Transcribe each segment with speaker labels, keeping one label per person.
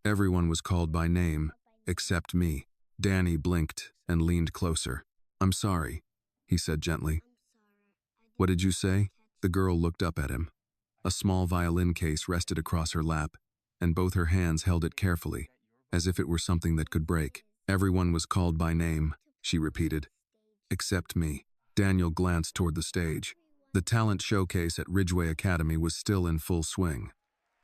Speaker 1: Everyone was called by name, except me. Danny blinked and leaned closer. "I'm sorry," he said gently. "What did you say?" The girl looked up at him. A small violin case rested across her lap, and both her hands held it carefully, as if it were something that could break. "Everyone was called by name," she repeated. "Except me." Daniel glanced toward the stage. The talent showcase at Ridgeway Academy was still in full swing.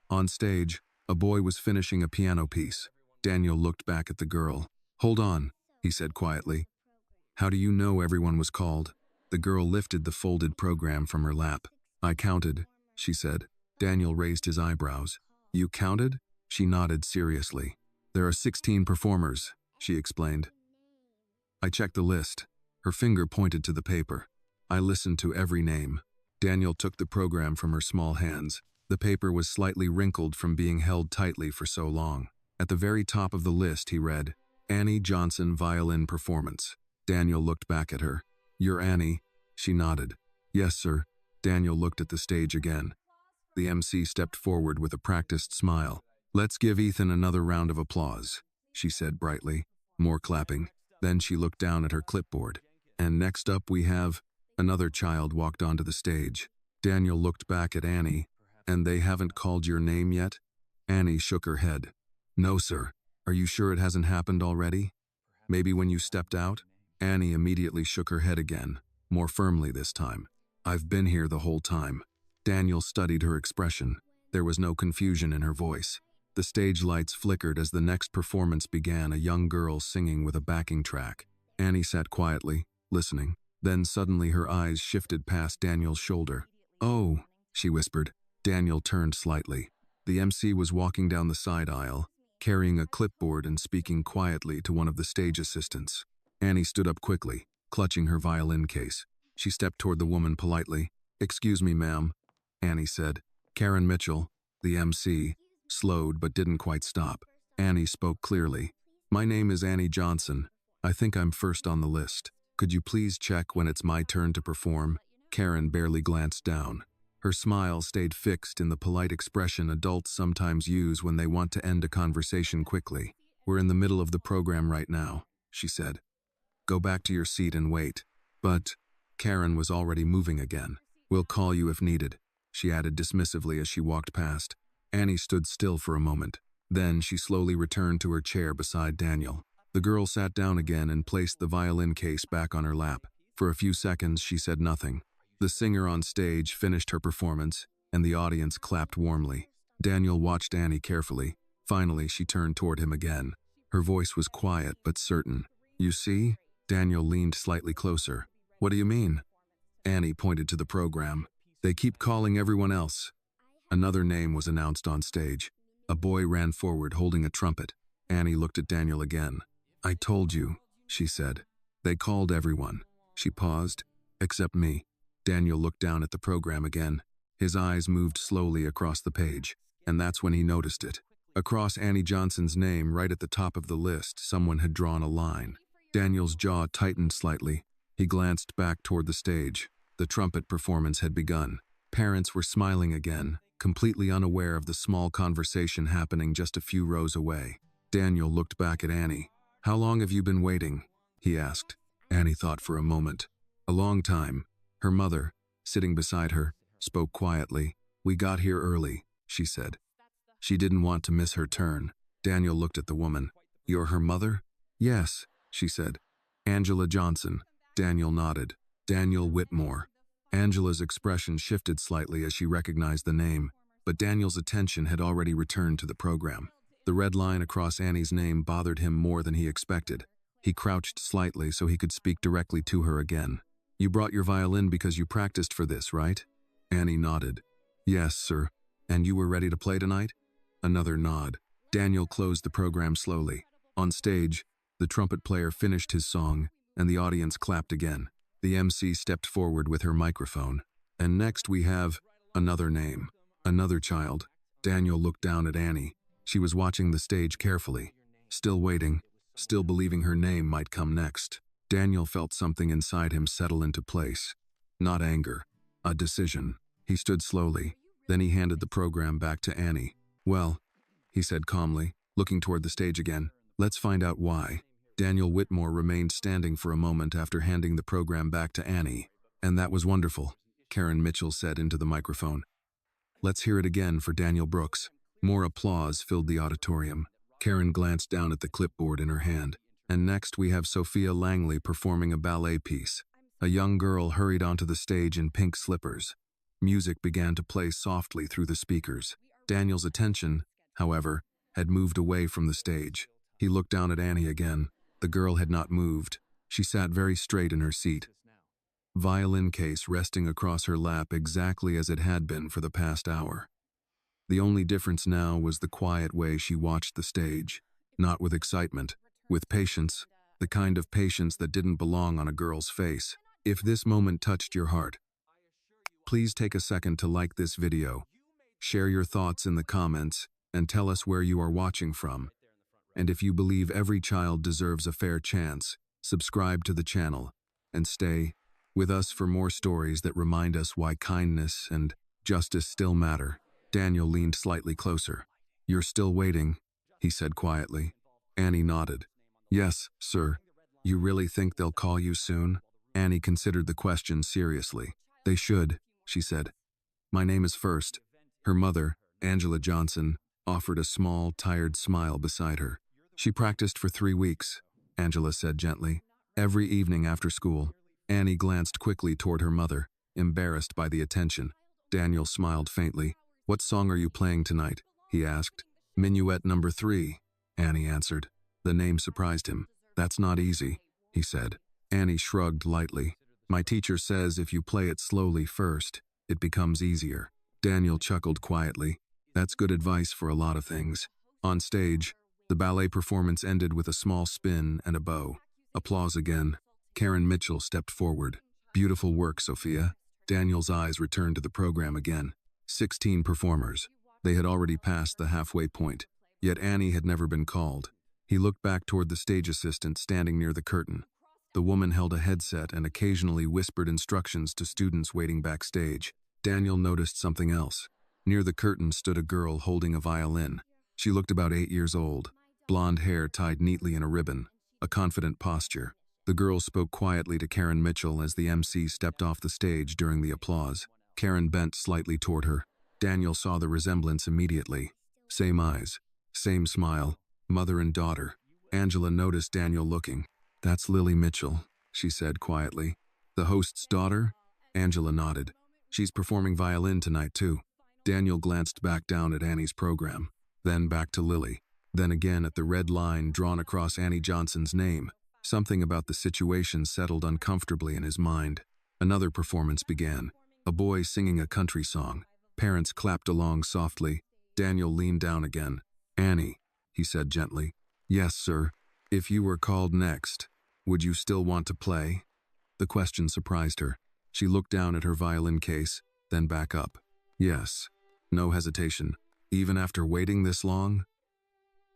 Speaker 1: On stage, a boy was finishing a piano piece. Daniel looked back at the girl. "Hold on," he said quietly. "How do you know everyone was called?" The girl lifted the folded program from her lap. "I counted," she said. Daniel raised his eyebrows. "You counted?" She nodded seriously. "There are 16 performers," she explained. "I checked the list." Her finger pointed to the paper. "I listened to every name." Daniel took the program from her small hands. The paper was slightly wrinkled from being held tightly for so long. At the very top of the list, he read, "Annie Johnson Violin Performance." Daniel looked back at her. "You're Annie?" She nodded. "Yes, sir." Daniel looked at the stage again. The MC stepped forward with a practiced smile. "Let's give Ethan another round of applause," she said brightly. More clapping. Then she looked down at her clipboard. "And next up we have..." Another child walked onto the stage. Daniel looked back at Annie. "And they haven't called your name yet?" Annie shook her head. "No, sir. Are you sure it hasn't happened already? Maybe when you stepped out?" Annie immediately shook her head again, more firmly this time. "I've been here the whole time." Daniel studied her expression. There was no confusion in her voice. The stage lights flickered as the next performance began, a young girl singing with a backing track. Annie sat quietly, listening. Then suddenly her eyes shifted past Daniel's shoulder. "Oh," she whispered. Daniel turned slightly. The MC was walking down the side aisle, carrying a clipboard and speaking quietly to one of the stage assistants. Annie stood up quickly, clutching her violin case. She stepped toward the woman politely. "Excuse me, ma'am," Annie said. "Karen Mitchell." The MC slowed but didn't quite stop. Annie spoke clearly. "My name is Annie Johnson. I think I'm first on the list. Could you please check when it's my turn to perform?" Karen barely glanced down. Her smile stayed fixed in the polite expression adults sometimes use when they want to end a conversation quickly. "We're in the middle of the program right now," she said. "Go back to your seat and wait." But Karen was already moving again. "We'll call you if needed," she added dismissively as she walked past. Annie stood still for a moment. Then she slowly returned to her chair beside Daniel. The girl sat down again and placed the violin case back on her lap. For a few seconds, she said nothing. The singer on stage finished her performance, and the audience clapped warmly. Daniel watched Annie carefully. Finally, she turned toward him again. Her voice was quiet but certain. "You see?" Daniel leaned slightly closer. "What do you mean?" Annie pointed to the program. "They keep calling everyone else." Another name was announced on stage. A boy ran forward holding a trumpet. Annie looked at Daniel again. "I told you," she said. "They called everyone." She paused. "Except me." Daniel looked down at the program again. His eyes moved slowly across the page, and that's when he noticed it. Across Annie Johnson's name, right at the top of the list, someone had drawn a line. Daniel's jaw tightened slightly. He glanced back toward the stage. The trumpet performance had begun. Parents were smiling again, completely unaware of the small conversation happening just a few rows away. Daniel looked back at Annie. "How long have you been waiting?" he asked. Annie thought for a moment. "A long time." Her mother, sitting beside her, spoke quietly. "We got here early," she said. She didn't want to miss her turn. Daniel looked at the woman. "You're her mother?" "Yes," she said. "Angela Johnson." Daniel nodded. "Daniel Whitmore." Angela's expression shifted slightly as she recognized the name, but Daniel's attention had already returned to the program. The red line across Annie's name bothered him more than he expected. He crouched slightly so he could speak directly to her again. "You brought your violin because you practiced for this, right?" Annie nodded. "Yes, sir." "And you were ready to play tonight?" Another nod. Daniel closed the program slowly. On stage, the trumpet player finished his song, and the audience clapped again. The MC stepped forward with her microphone. "And next we have..." Another name. Another child. Daniel looked down at Annie. She was watching the stage carefully, still waiting, still believing her name might come next. Daniel felt something inside him settle into place. Not anger, a decision. He stood slowly, then he handed the program back to Annie. "Well," he said calmly, looking toward the stage again. Let's find out why. Daniel Whitmore remained standing for a moment after handing the program back to Annie. And that was wonderful, Karen Mitchell said into the microphone. Let's hear it again for Daniel Brooks. More applause filled the auditorium. Karen glanced down at the clipboard in her hand. And next we have Sophia Langley performing a ballet piece. A young girl hurried onto the stage in pink slippers. Music began to play softly through the speakers. Daniel's attention, however, had moved away from the stage. He looked down at Annie again. The girl had not moved. She sat very straight in her seat, violin case resting across her lap exactly as it had been for the past hour. The only difference now was the quiet way she watched the stage, not with excitement, with patience, the kind of patience that didn't belong on a girl's face. If this moment touched your heart, please take a second to like this video, share your thoughts in the comments, and tell us where you are watching from. And if you believe every child deserves a fair chance, subscribe to the channel, and stay with us for more stories that remind us why kindness and justice still matter. Daniel leaned slightly closer. You're still waiting, he said quietly. Annie nodded. Yes, sir. You really think they'll call you soon? Annie considered the question seriously. They should, she said. My name is First. Her mother, Angela Johnson, offered a small, tired smile beside her. She practiced for 3 weeks, Angela said gently. Every evening after school. Annie glanced quickly toward her mother, embarrassed by the attention. Daniel smiled faintly. What song are you playing tonight? He asked. Minuet number 3, Annie answered. The name surprised him. That's not easy, he said. Annie shrugged lightly. My teacher says if you play it slowly first, it becomes easier. Daniel chuckled quietly. That's good advice for a lot of things. On stage, the ballet performance ended with a small spin and a bow. Applause again. Karen Mitchell stepped forward. Beautiful work, Sophia. Daniel's eyes returned to the program again. 16 performers. They had already passed the halfway point, yet Annie had never been called. He looked back toward the stage assistant standing near the curtain. The woman held a headset and occasionally whispered instructions to students waiting backstage. Daniel noticed something else. Near the curtain stood a girl holding a violin. She looked about 8 years old, blonde hair tied neatly in a ribbon, a confident posture. The girl spoke quietly to Karen Mitchell as the MC stepped off the stage during the applause. Karen bent slightly toward her. Daniel saw the resemblance immediately. Same eyes, same smile, mother and daughter. Angela noticed Daniel looking. That's Lily Mitchell, she said quietly. The host's daughter? Angela nodded. She's performing violin tonight too. Daniel glanced back down at Annie's program, then back to Lily, then again at the red line drawn across Annie Johnson's name. Something about the situation settled uncomfortably in his mind. Another performance began. A boy singing a country song. Parents clapped along softly. Daniel leaned down again. Annie, he said gently. Yes, sir. If you were called next, would you still want to play? The question surprised her. She looked down at her violin case, then back up. Yes. No hesitation. Even after waiting this long?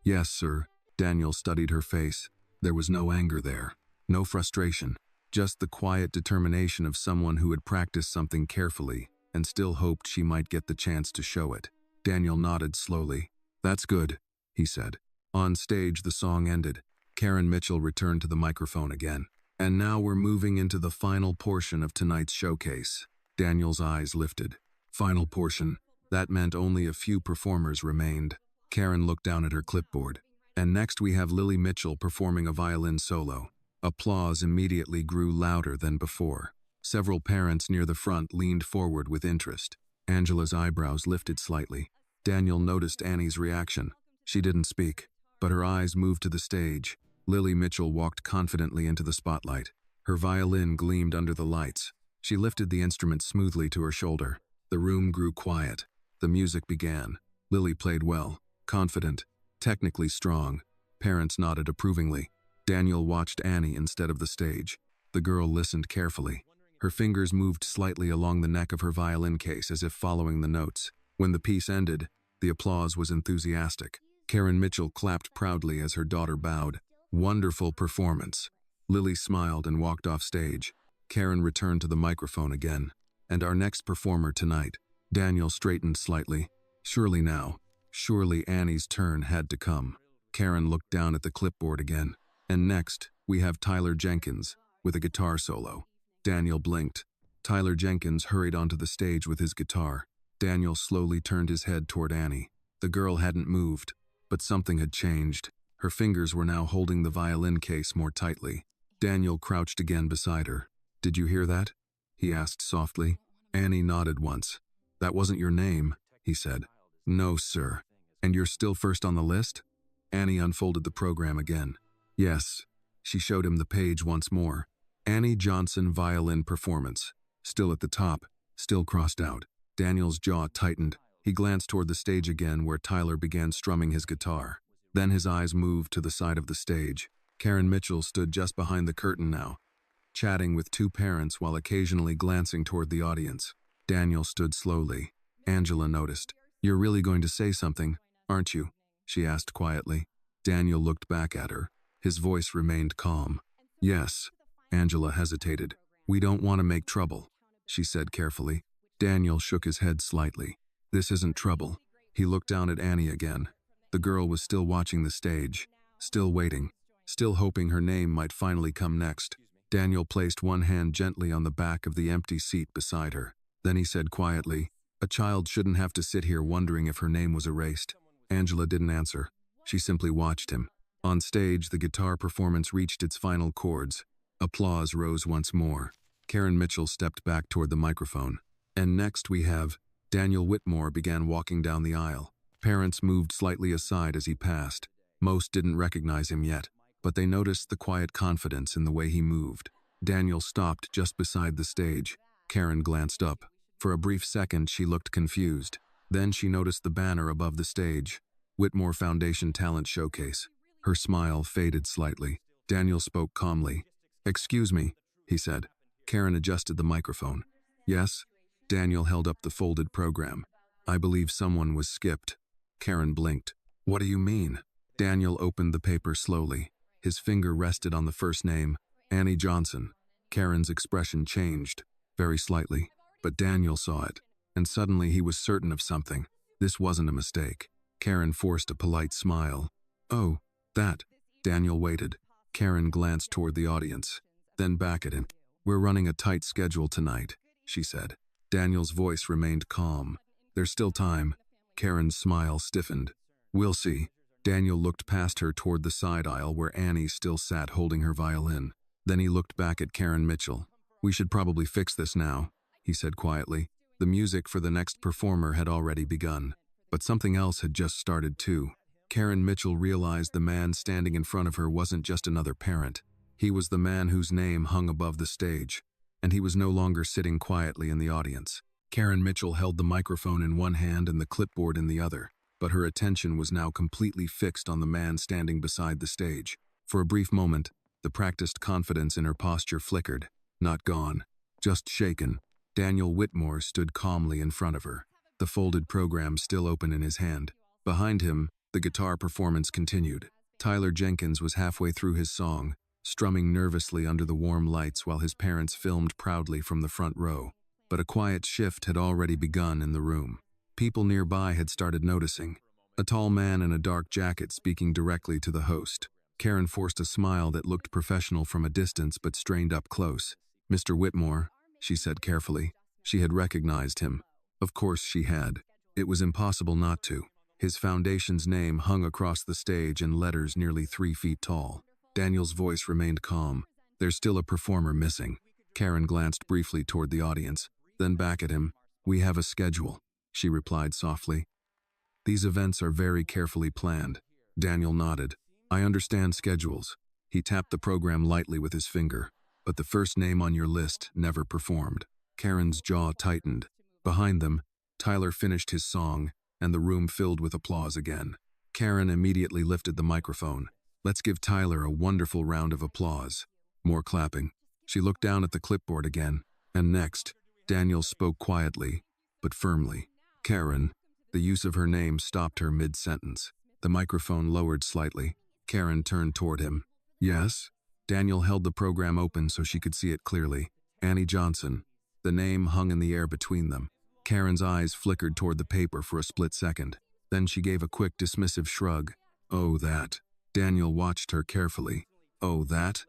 Speaker 1: Yes, sir. Daniel studied her face. There was no anger there, no frustration, just the quiet determination of someone who had practiced something carefully and still hoped she might get the chance to show it. Daniel nodded slowly. That's good, he said. On stage, the song ended. Karen Mitchell returned to the microphone again. And now we're moving into the final portion of tonight's showcase. Daniel's eyes lifted. Final portion. That meant only a few performers remained. Karen looked down at her clipboard. And next we have Lily Mitchell performing a violin solo. Applause immediately grew louder than before. Several parents near the front leaned forward with interest. Angela's eyebrows lifted slightly. Daniel noticed Annie's reaction. She didn't speak, but her eyes moved to the stage. Lily Mitchell walked confidently into the spotlight. Her violin gleamed under the lights. She lifted the instrument smoothly to her shoulder. The room grew quiet. The music began. Lily played well, confident, technically strong. Parents nodded approvingly. Daniel watched Annie instead of the stage. The girl listened carefully. Her fingers moved slightly along the neck of her violin case as if following the notes. When the piece ended, the applause was enthusiastic. Karen Mitchell clapped proudly as her daughter bowed. Wonderful performance. Lily smiled and walked off stage. Karen returned to the microphone again. And our next performer tonight. Daniel straightened slightly. Surely Annie's turn had to come. Karen looked down at the clipboard again. And next, we have Tyler Jenkins, with a guitar solo. Daniel blinked. Tyler Jenkins hurried onto the stage with his guitar. Daniel slowly turned his head toward Annie. The girl hadn't moved, but something had changed. Her fingers were now holding the violin case more tightly. Daniel crouched again beside her. "Did you hear that?" he asked softly. Annie nodded once. "That wasn't your name," he said. "No, sir. And you're still first on the list?" Annie unfolded the program again. "Yes." She showed him the page once more. Annie Johnson Violin Performance. Still at the top, still crossed out. Daniel's jaw tightened. He glanced toward the stage again where Tyler began strumming his guitar. Then his eyes moved to the side of the stage. Karen Mitchell stood just behind the curtain now, chatting with two parents while occasionally glancing toward the audience. Daniel stood slowly. Angela noticed. "You're really going to say something, aren't you?" she asked quietly. Daniel looked back at her. His voice remained calm. "Yes." Angela hesitated. "We don't want to make trouble," she said carefully. Daniel shook his head slightly. "This isn't trouble." He looked down at Annie again. The girl was still watching the stage, still waiting, still hoping her name might finally come next. Daniel placed one hand gently on the back of the empty seat beside her. Then he said quietly, "A child shouldn't have to sit here wondering if her name was erased." Angela didn't answer. She simply watched him. On stage, the guitar performance reached its final chords. Applause rose once more. Karen Mitchell stepped back toward the microphone. "And next we have..." Daniel Whitmore began walking down the aisle. Parents moved slightly aside as he passed. Most didn't recognize him yet, but they noticed the quiet confidence in the way he moved. Daniel stopped just beside the stage. Karen glanced up. For a brief second, she looked confused. Then she noticed the banner above the stage. Whitmore Foundation Talent Showcase. Her smile faded slightly. Daniel spoke calmly. "Excuse me," he said. Karen adjusted the microphone. "Yes?" Daniel held up the folded program. "I believe someone was skipped." Karen blinked. "What do you mean?" Daniel opened the paper slowly. His finger rested on the first name, Annie Johnson. Karen's expression changed, very slightly, but Daniel saw it, and suddenly he was certain of something. This wasn't a mistake. Karen forced a polite smile. "Oh, that." Daniel waited. Karen glanced toward the audience, then back at him. "We're running a tight schedule tonight," she said. Daniel's voice remained calm. "There's still time." Karen's smile stiffened. "We'll see." Daniel looked past her toward the side aisle where Annie still sat holding her violin. Then he looked back at Karen Mitchell. "We should probably fix this now," he said quietly. The music for the next performer had already begun, but something else had just started too. Karen Mitchell realized the man standing in front of her wasn't just another parent. He was the man whose name hung above the stage, and he was no longer sitting quietly in the audience. Karen Mitchell held the microphone in one hand and the clipboard in the other, but her attention was now completely fixed on the man standing beside the stage. For a brief moment, the practiced confidence in her posture flickered, not gone, just shaken. Daniel Whitmore stood calmly in front of her, the folded program still open in his hand. Behind him, the guitar performance continued. Tyler Jenkins was halfway through his song, strumming nervously under the warm lights while his parents filmed proudly from the front row. But a quiet shift had already begun in the room. People nearby had started noticing. A tall man in a dark jacket speaking directly to the host. Karen forced a smile that looked professional from a distance but strained up close. "Mr. Whitmore," she said carefully. She had recognized him. Of course she had. It was impossible not to. His foundation's name hung across the stage in letters nearly 3 feet tall. Daniel's voice remained calm. "There's still a performer missing." Karen glanced briefly toward the audience, then back at him. "We have a schedule," she replied softly. "These events are very carefully planned." Daniel nodded. "I understand schedules." He tapped the program lightly with his finger. "But the first name on your list never performed." Karen's jaw tightened. Behind them, Tyler finished his song, and the room filled with applause again. Karen immediately lifted the microphone. "Let's give Tyler a wonderful round of applause." More clapping. She looked down at the clipboard again. And next, Daniel spoke quietly, but firmly. "Karen." The use of her name stopped her mid-sentence. The microphone lowered slightly. Karen turned toward him. "Yes?" Daniel held the program open so she could see it clearly. "Annie Johnson." The name hung in the air between them. Karen's eyes flickered toward the paper for a split second. Then she gave a quick, dismissive shrug. "Oh, that." Daniel watched her carefully. "Oh, that?"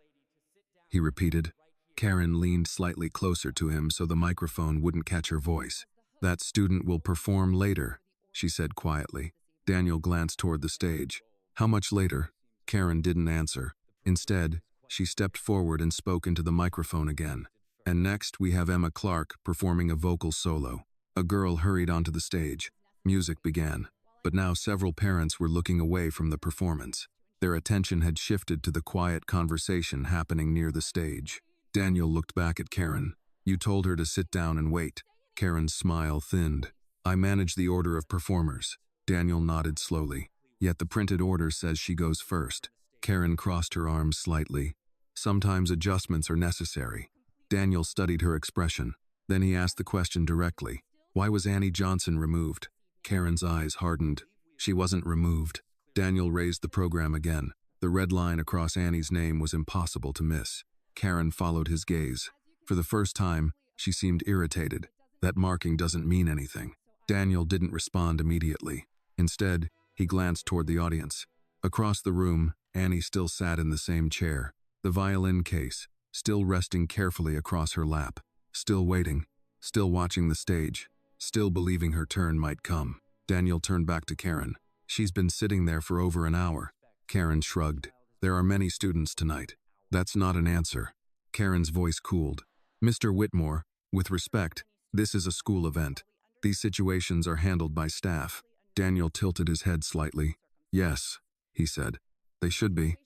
Speaker 1: he repeated. Karen leaned slightly closer to him so the microphone wouldn't catch her voice. "That student will perform later," she said quietly. Daniel glanced toward the stage. "How much later?" Karen didn't answer. Instead, she stepped forward and spoke into the microphone again. "And next we have Emma Clark performing a vocal solo." A girl hurried onto the stage. Music began, but now several parents were looking away from the performance. Their attention had shifted to the quiet conversation happening near the stage. Daniel looked back at Karen. "You told her to sit down and wait." Karen's smile thinned. "I manage the order of performers." Daniel nodded slowly. "Yet the printed order says she goes first." Karen crossed her arms slightly. "Sometimes adjustments are necessary." Daniel studied her expression. Then he asked the question directly. "Why was Annie Johnson removed?" Karen's eyes hardened. "She wasn't removed." Daniel raised the program again. The red line across Annie's name was impossible to miss. Karen followed his gaze. For the first time, she seemed irritated. "That marking doesn't mean anything." Daniel didn't respond immediately. Instead, he glanced toward the audience. Across the room, Annie still sat in the same chair, the violin case, still resting carefully across her lap, still waiting, still watching the stage, still believing her turn might come. Daniel turned back to Karen. "She's been sitting there for over an hour." Karen shrugged. "There are many students tonight." "That's not an answer." Karen's voice cooled. "Mr. Whitmore, with respect, this is a school event. These situations are handled by staff." Daniel tilted his head slightly. "Yes," he said. "They should be."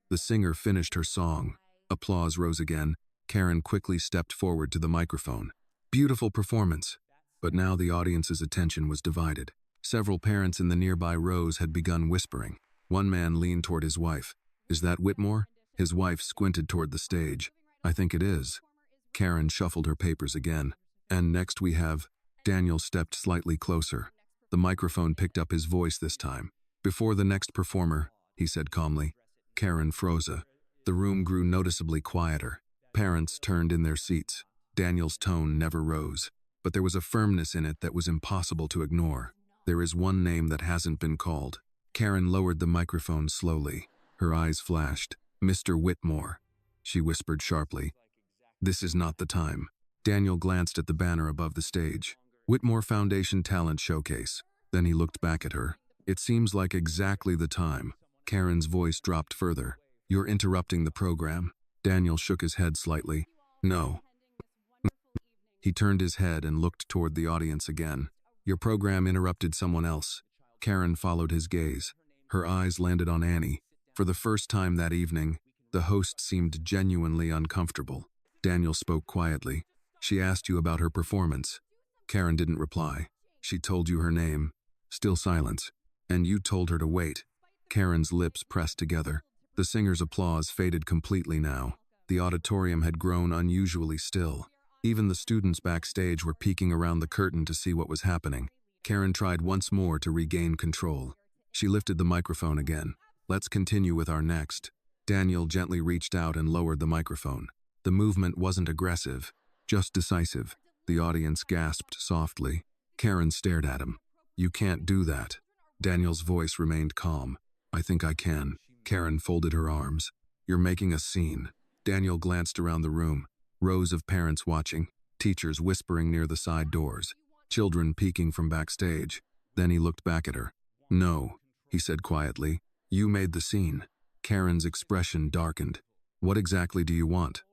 Speaker 1: The singer finished her song. Applause rose again. Karen quickly stepped forward to the microphone. "Beautiful performance." But now the audience's attention was divided. Several parents in the nearby rows had begun whispering. One man leaned toward his wife. "Is that Whitmore?" His wife squinted toward the stage. "I think it is." Karen shuffled her papers again. "And next we have..." Daniel stepped slightly closer. The microphone picked up his voice this time. "Before the next performer," he said calmly. Karen froze. The room grew noticeably quieter. Parents turned in their seats. Daniel's tone never rose, but there was a firmness in it that was impossible to ignore. "There is one name that hasn't been called." Karen lowered the microphone slowly. Her eyes flashed. "Mr. Whitmore," she whispered sharply. "This is not the time." Daniel glanced at the banner above the stage. "Whitmore Foundation Talent Showcase." Then he looked back at her. "It seems like exactly the time." Karen's voice dropped further. "You're interrupting the program." Daniel shook his head slightly. "No." He turned his head and looked toward the audience again. "Your program interrupted someone else." Karen followed his gaze. Her eyes landed on Annie. For the first time that evening, the host seemed genuinely uncomfortable. Daniel spoke quietly. "She asked you about her performance." Karen didn't reply. "She told you her name." Still silence. "And you told her to wait." Karen's lips pressed together. The singer's applause faded completely now. The auditorium had grown unusually still. Even the students backstage were peeking around the curtain to see what was happening. Karen tried once more to regain control. She lifted the microphone again. "Let's continue with our next." Daniel gently reached out and lowered the microphone. The movement wasn't aggressive, just decisive. The audience gasped softly. Karen stared at him. "You can't do that." Daniel's voice remained calm. "I think I can." Karen folded her arms. "You're making a scene." Daniel glanced around the room. Rows of parents watching, teachers whispering near the side doors, children peeking from backstage. Then he looked back at her. "No," he said quietly. "You made the scene." Karen's expression darkened. "What exactly do you want?"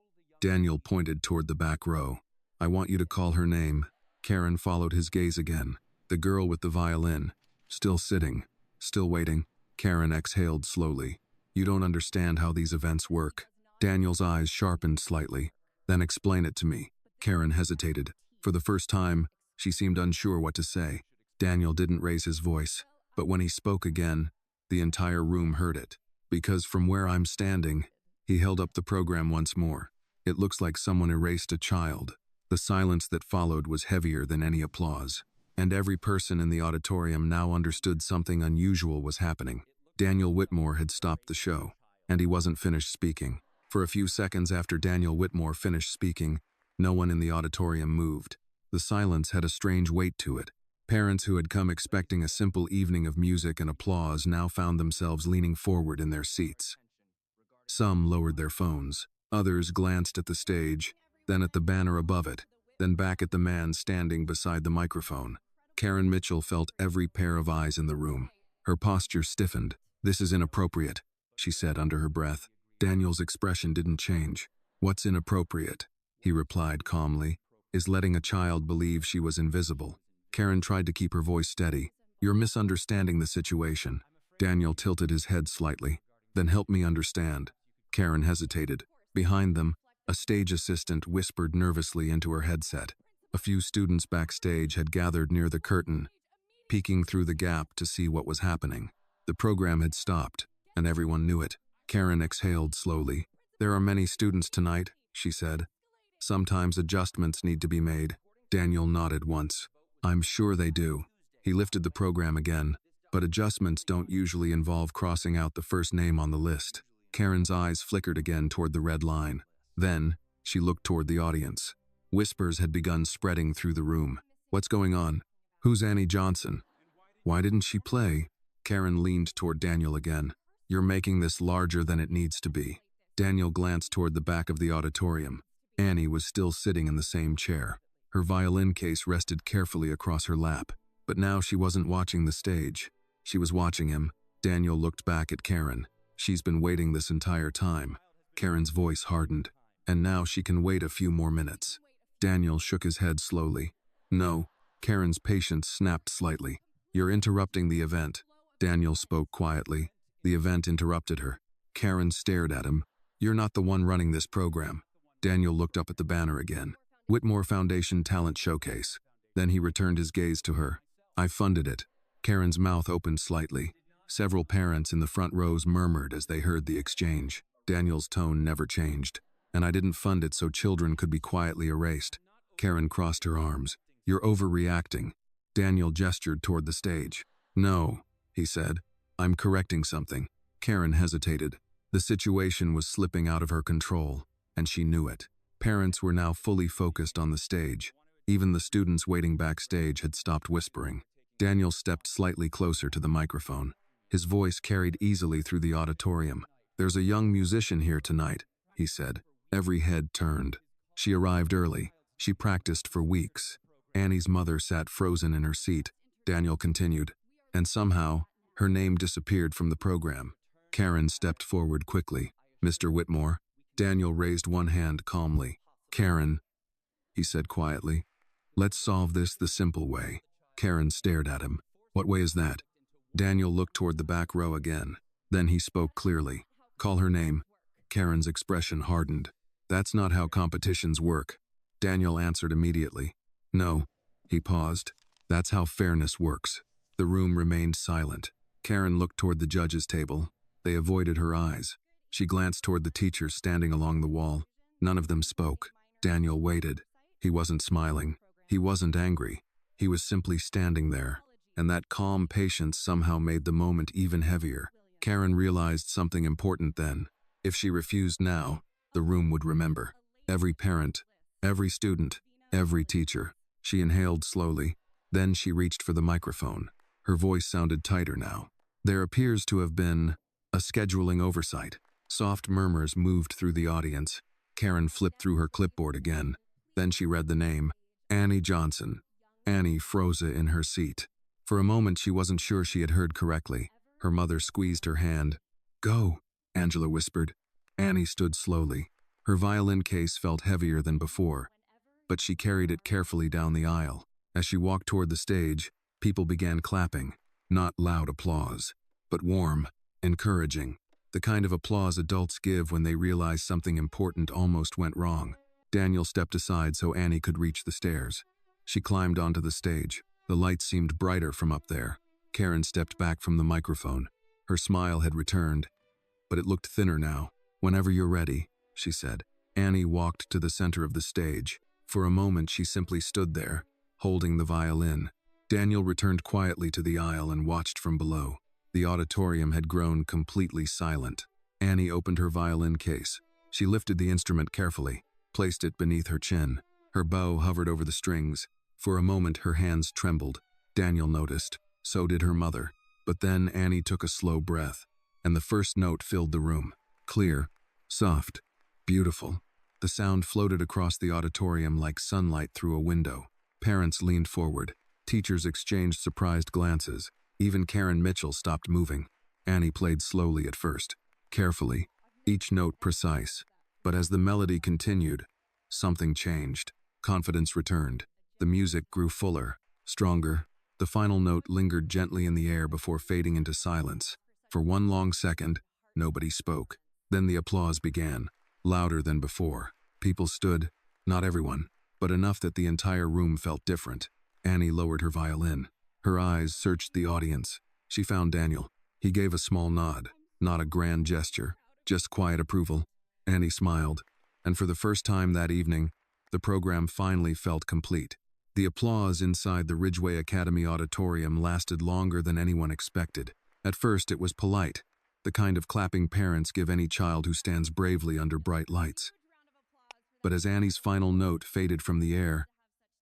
Speaker 1: Daniel pointed toward the back row. "I want you to call her name." Karen followed his gaze again. The girl with the violin. Still sitting. Still waiting. Karen exhaled slowly. "You don't understand how these events work." Daniel's eyes sharpened slightly. "Then explain it to me." Karen hesitated. For the first time, she seemed unsure what to say. Daniel didn't raise his voice, but when he spoke again, the entire room heard it. "Because from where I'm standing," he held up the program once more. "It looks like someone erased a child." The silence that followed was heavier than any applause, and every person in the auditorium now understood something unusual was happening. Daniel Whitmore had stopped the show, and he wasn't finished speaking. For a few seconds after Daniel Whitmore finished speaking, no one in the auditorium moved. The silence had a strange weight to it. Parents who had come expecting a simple evening of music and applause now found themselves leaning forward in their seats. Some lowered their phones, others glanced at the stage, then at the banner above it, then back at the man standing beside the microphone. Karen Mitchell felt every pair of eyes in the room. Her posture stiffened. "This is inappropriate," she said under her breath. Daniel's expression didn't change. "What's inappropriate?" he replied calmly, "is letting a child believe she was invisible." Karen tried to keep her voice steady. "You're misunderstanding the situation." Daniel tilted his head slightly. "Then help me understand." Karen hesitated. Behind them, a stage assistant whispered nervously into her headset. A few students backstage had gathered near the curtain, peeking through the gap to see what was happening. The program had stopped, and everyone knew it. Karen exhaled slowly. "There are many students tonight," she said. "Sometimes adjustments need to be made." Daniel nodded once. "I'm sure they do." He lifted the program again. "But adjustments don't usually involve crossing out the first name on the list." Karen's eyes flickered again toward the red line. Then, she looked toward the audience. Whispers had begun spreading through the room. "What's going on? Who's Annie Johnson? Why didn't she play?" Karen leaned toward Daniel again. "You're making this larger than it needs to be." Daniel glanced toward the back of the auditorium. Annie was still sitting in the same chair. Her violin case rested carefully across her lap. But now she wasn't watching the stage. She was watching him. Daniel looked back at Karen. "She's been waiting this entire time." Karen's voice hardened. "And now she can wait a few more minutes." Daniel shook his head slowly. "No." Karen's patience snapped slightly. "You're interrupting the event." Daniel spoke quietly. The event interrupted her. Karen stared at him. "You're not the one running this program." Daniel looked up at the banner again. "Whitmore Foundation Talent Showcase." Then he returned his gaze to her. "I funded it." Karen's mouth opened slightly. Several parents in the front rows murmured as they heard the exchange. Daniel's tone never changed. "And I didn't fund it so children could be quietly erased." Karen crossed her arms. "You're overreacting." Daniel gestured toward the stage. "No," he said. "I'm correcting something." Karen hesitated. The situation was slipping out of her control, and she knew it. Parents were now fully focused on the stage. Even the students waiting backstage had stopped whispering. Daniel stepped slightly closer to the microphone. His voice carried easily through the auditorium. "There's a young musician here tonight," he said. Every head turned. She arrived early. She practiced for weeks. Annie's mother sat frozen in her seat. Daniel continued. "And somehow, her name disappeared from the program." Karen stepped forward quickly. "Mr. Whitmore." Daniel raised one hand calmly. "Karen," he said quietly. "Let's solve this the simple way." Karen stared at him. "What way is that?" Daniel looked toward the back row again. Then he spoke clearly. "Call her name." Karen's expression hardened. "That's not how competitions work." Daniel answered immediately. "No." He paused. "That's how fairness works." The room remained silent. Karen looked toward the judges' table. They avoided her eyes. She glanced toward the teachers standing along the wall. None of them spoke. Daniel waited. He wasn't smiling. He wasn't angry. He was simply standing there. And that calm patience somehow made the moment even heavier. Karen realized something important then. If she refused now, the room would remember. Every parent, every student, every teacher. She inhaled slowly. Then she reached for the microphone. Her voice sounded tighter now. "There appears to have been a scheduling oversight." Soft murmurs moved through the audience. Karen flipped through her clipboard again. Then she read the name. Annie Johnson. Annie froze in her seat. For a moment she wasn't sure she had heard correctly. Her mother squeezed her hand. "Go," Angela whispered. Annie stood slowly. Her violin case felt heavier than before, but she carried it carefully down the aisle. As she walked toward the stage, people began clapping. Not loud applause, but warm, encouraging. The kind of applause adults give when they realize something important almost went wrong. Daniel stepped aside so Annie could reach the stairs. She climbed onto the stage. The lights seemed brighter from up there. Karen stepped back from the microphone. Her smile had returned, but it looked thinner now. "Whenever you're ready," she said. Annie walked to the center of the stage. For a moment she simply stood there, holding the violin. Daniel returned quietly to the aisle and watched from below. The auditorium had grown completely silent. Annie opened her violin case. She lifted the instrument carefully, placed it beneath her chin. Her bow hovered over the strings. For a moment her hands trembled. Daniel noticed. So did her mother. But then Annie took a slow breath, and the first note filled the room. Clear, soft, beautiful. The sound floated across the auditorium like sunlight through a window. Parents leaned forward. Teachers exchanged surprised glances. Even Karen Mitchell stopped moving. Annie played slowly at first, carefully, each note precise. But as the melody continued, something changed. Confidence returned. The music grew fuller, stronger. The final note lingered gently in the air before fading into silence. For one long second, nobody spoke. Then the applause began, louder than before. People stood, not everyone, but enough that the entire room felt different. Annie lowered her violin. Her eyes searched the audience. She found Daniel. He gave a small nod, not a grand gesture, just quiet approval. Annie smiled, and for the first time that evening, the program finally felt complete. The applause inside the Ridgeway Academy auditorium lasted longer than anyone expected. At first, it was polite, the kind of clapping parents give any child who stands bravely under bright lights. But as Annie's final note faded from the air,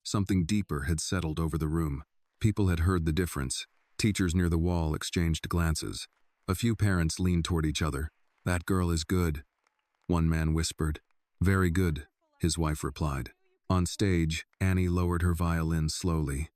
Speaker 1: something deeper had settled over the room. People had heard the difference. Teachers near the wall exchanged glances. A few parents leaned toward each other. "That girl is good," one man whispered. "Very good," his wife replied. On stage, Annie lowered her violin slowly.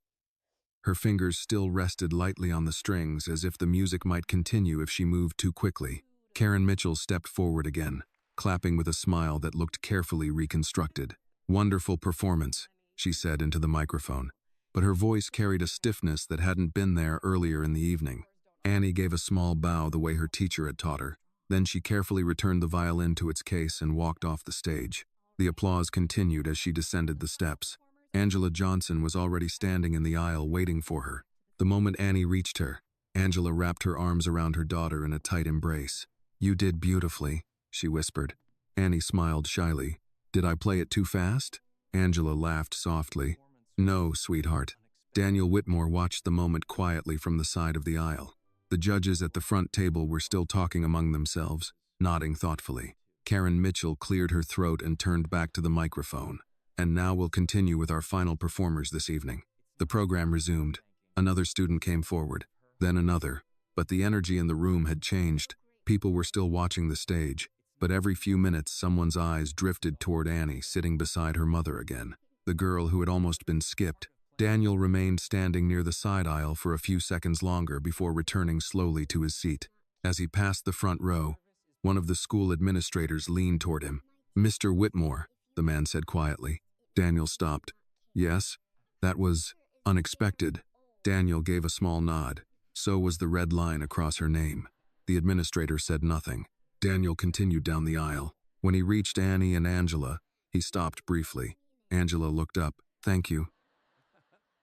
Speaker 1: Her fingers still rested lightly on the strings, as if the music might continue if she moved too quickly. Karen Mitchell stepped forward again, clapping with a smile that looked carefully reconstructed. "Wonderful performance," she said into the microphone, but her voice carried a stiffness that hadn't been there earlier in the evening. Annie gave a small bow the way her teacher had taught her. Then she carefully returned the violin to its case and walked off the stage. The applause continued as she descended the steps. Angela Johnson was already standing in the aisle waiting for her. The moment Annie reached her, Angela wrapped her arms around her daughter in a tight embrace. "You did beautifully," she whispered. Annie smiled shyly. "Did I play it too fast?" Angela laughed softly. "No, sweetheart." Daniel Whitmore watched the moment quietly from the side of the aisle. The judges at the front table were still talking among themselves, nodding thoughtfully. Karen Mitchell cleared her throat and turned back to the microphone. "And now we'll continue with our final performers this evening." The program resumed. Another student came forward, then another. But the energy in the room had changed. People were still watching the stage, but every few minutes someone's eyes drifted toward Annie, sitting beside her mother again, the girl who had almost been skipped. Daniel remained standing near the side aisle for a few seconds longer before returning slowly to his seat. As he passed the front row, one of the school administrators leaned toward him. "Mr. Whitmore," the man said quietly. Daniel stopped. "Yes?" "That was unexpected." Daniel gave a small nod. So was the red line across her name. The administrator said nothing. Daniel continued down the aisle. When he reached Annie and Angela, he stopped briefly. Angela looked up. "Thank you,"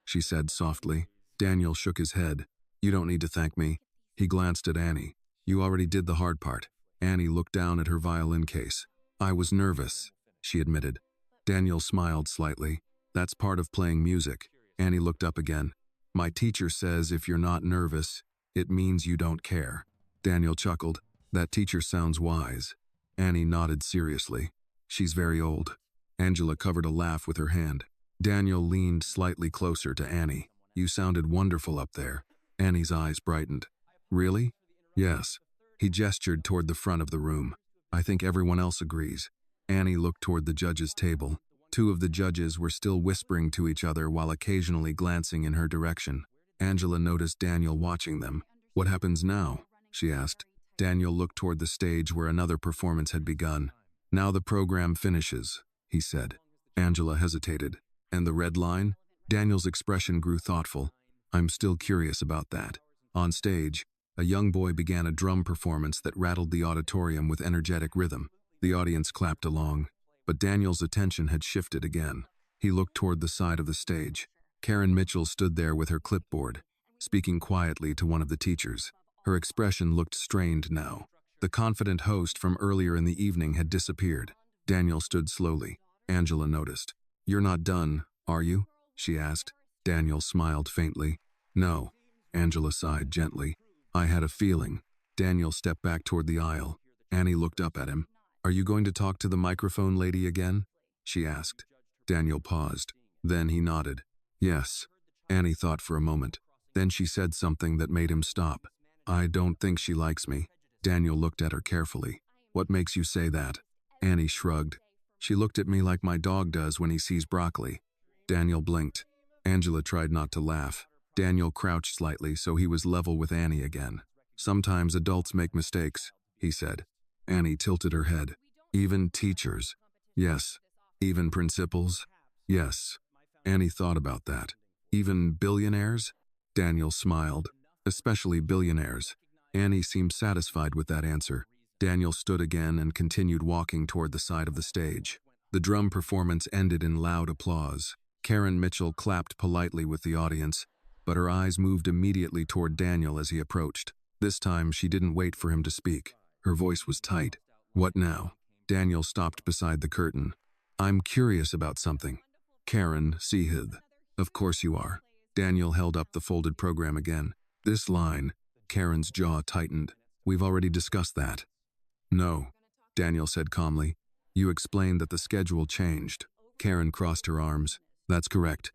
Speaker 1: she said softly. Daniel shook his head. "You don't need to thank me." He glanced at Annie. "You already did the hard part." Annie looked down at her violin case. "I was nervous," she admitted. Daniel smiled slightly. "That's part of playing music." Annie looked up again. "My teacher says if you're not nervous, it means you don't care." Daniel chuckled. "That teacher sounds wise." Annie nodded seriously. "She's very old." Angela covered a laugh with her hand. Daniel leaned slightly closer to Annie. "You sounded wonderful up there." Annie's eyes brightened. "Really?" "Yes." He gestured toward the front of the room. "I think everyone else agrees." Annie looked toward the judges' table. Two of the judges were still whispering to each other while occasionally glancing in her direction. Angela noticed Daniel watching them. "What happens now?" she asked. Daniel looked toward the stage where another performance had begun. "Now the program finishes," he said. Angela hesitated. "And the red line?" Daniel's expression grew thoughtful. "I'm still curious about that." On stage, a young boy began a drum performance that rattled the auditorium with energetic rhythm. The audience clapped along, but Daniel's attention had shifted again. He looked toward the side of the stage. Karen Mitchell stood there with her clipboard, speaking quietly to one of the teachers. Her expression looked strained now. The confident host from earlier in the evening had disappeared. Daniel stood slowly. Angela noticed. "You're not done, are you?" she asked. Daniel smiled faintly. "No." Angela sighed gently. "I had a feeling." Daniel stepped back toward the aisle. Annie looked up at him. "Are you going to talk to the microphone lady again?" she asked. Daniel paused. Then he nodded. "Yes." Annie thought for a moment. Then she said something that made him stop. I don't think she likes me. Daniel looked at her carefully. What makes you say that? Annie shrugged. She looked at me like my dog does when he sees broccoli. Daniel blinked. Angela tried not to laugh. Daniel crouched slightly so he was level with Annie again. Sometimes adults make mistakes, he said. Annie tilted her head. Even teachers? Yes. Even principals? Yes. Annie thought about that. Even billionaires? Daniel smiled. Especially billionaires. Annie seemed satisfied with that answer. Daniel stood again and continued walking toward the side of the stage. The drum performance ended in loud applause. Karen Mitchell clapped politely with the audience, but her eyes moved immediately toward Daniel as he approached. This time, she didn't wait for him to speak. Her voice was tight. What now? Daniel stopped beside the curtain. I'm curious about something. Karen, Seehith. Of course you are. Daniel held up the folded program again. This line. Karen's jaw tightened. We've already discussed that. No, Daniel said calmly. You explained that the schedule changed. Karen crossed her arms. That's correct.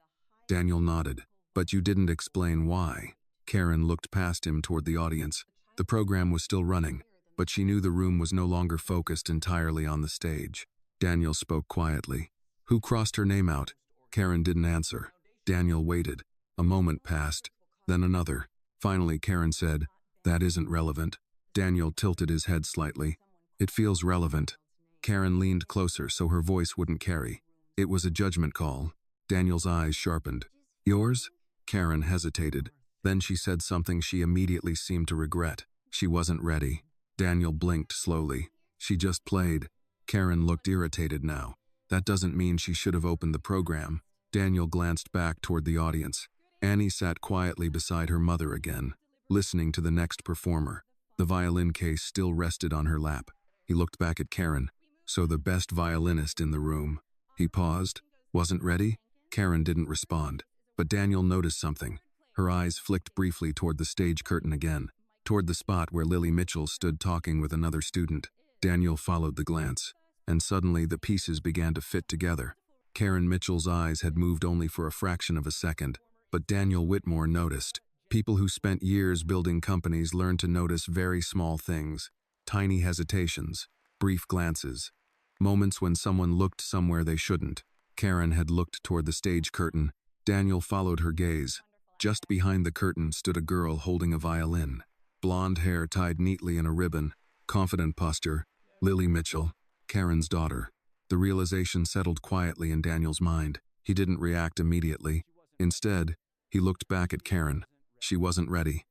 Speaker 1: Daniel nodded. But you didn't explain why. Karen looked past him toward the audience. The program was still running, but she knew the room was no longer focused entirely on the stage. Daniel spoke quietly. Who crossed her name out? Karen didn't answer. Daniel waited. A moment passed, then another. Finally, Karen said, That isn't relevant. Daniel tilted his head slightly. It feels relevant. Karen leaned closer so her voice wouldn't carry. It was a judgment call. Daniel's eyes sharpened. Yours? Karen hesitated. Then she said something she immediately seemed to regret. She wasn't ready. Daniel blinked slowly. She just played. Karen looked irritated now. That doesn't mean she should have opened the program. Daniel glanced back toward the audience. Annie sat quietly beside her mother again, listening to the next performer. The violin case still rested on her lap. He looked back at Karen. So the best violinist in the room. He paused. Wasn't ready? Karen didn't respond. But Daniel noticed something. Her eyes flicked briefly toward the stage curtain again, toward the spot where Lily Mitchell stood talking with another student. Daniel followed the glance, and suddenly the pieces began to fit together. Karen Mitchell's eyes had moved only for a fraction of a second, but Daniel Whitmore noticed. People who spent years building companies learn to notice very small things, tiny hesitations, brief glances, moments when someone looked somewhere they shouldn't. Karen had looked toward the stage curtain. Daniel followed her gaze. Just behind the curtain stood a girl holding a violin. Blonde hair tied neatly in a ribbon. Confident posture. Lily Mitchell, Karen's daughter. The realization settled quietly in Daniel's mind. He didn't react immediately. Instead, he looked back at Karen. She wasn't ready.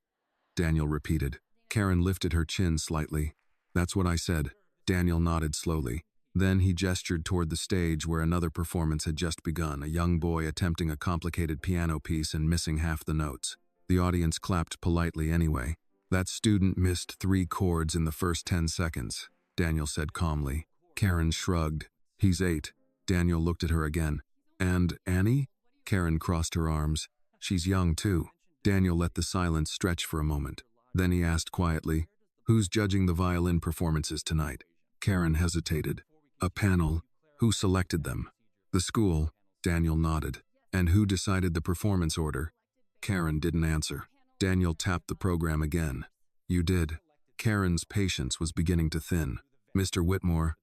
Speaker 1: Daniel repeated. Karen lifted her chin slightly. That's what I said. Daniel nodded slowly. Then he gestured toward the stage where another performance had just begun, a young boy attempting a complicated piano piece and missing half the notes. The audience clapped politely anyway. That student missed 3 chords in the first 10 seconds, Daniel said calmly. Karen shrugged. He's 8. Daniel looked at her again. And Annie? Karen crossed her arms. She's young too. Daniel let the silence stretch for a moment. Then he asked quietly, Who's judging the violin performances tonight? Karen hesitated. A panel. Who selected them? The school. Daniel nodded. And who decided the performance order? Karen didn't answer. Daniel tapped the program again. You did. Karen's patience was beginning to thin. Mr. Whitmore,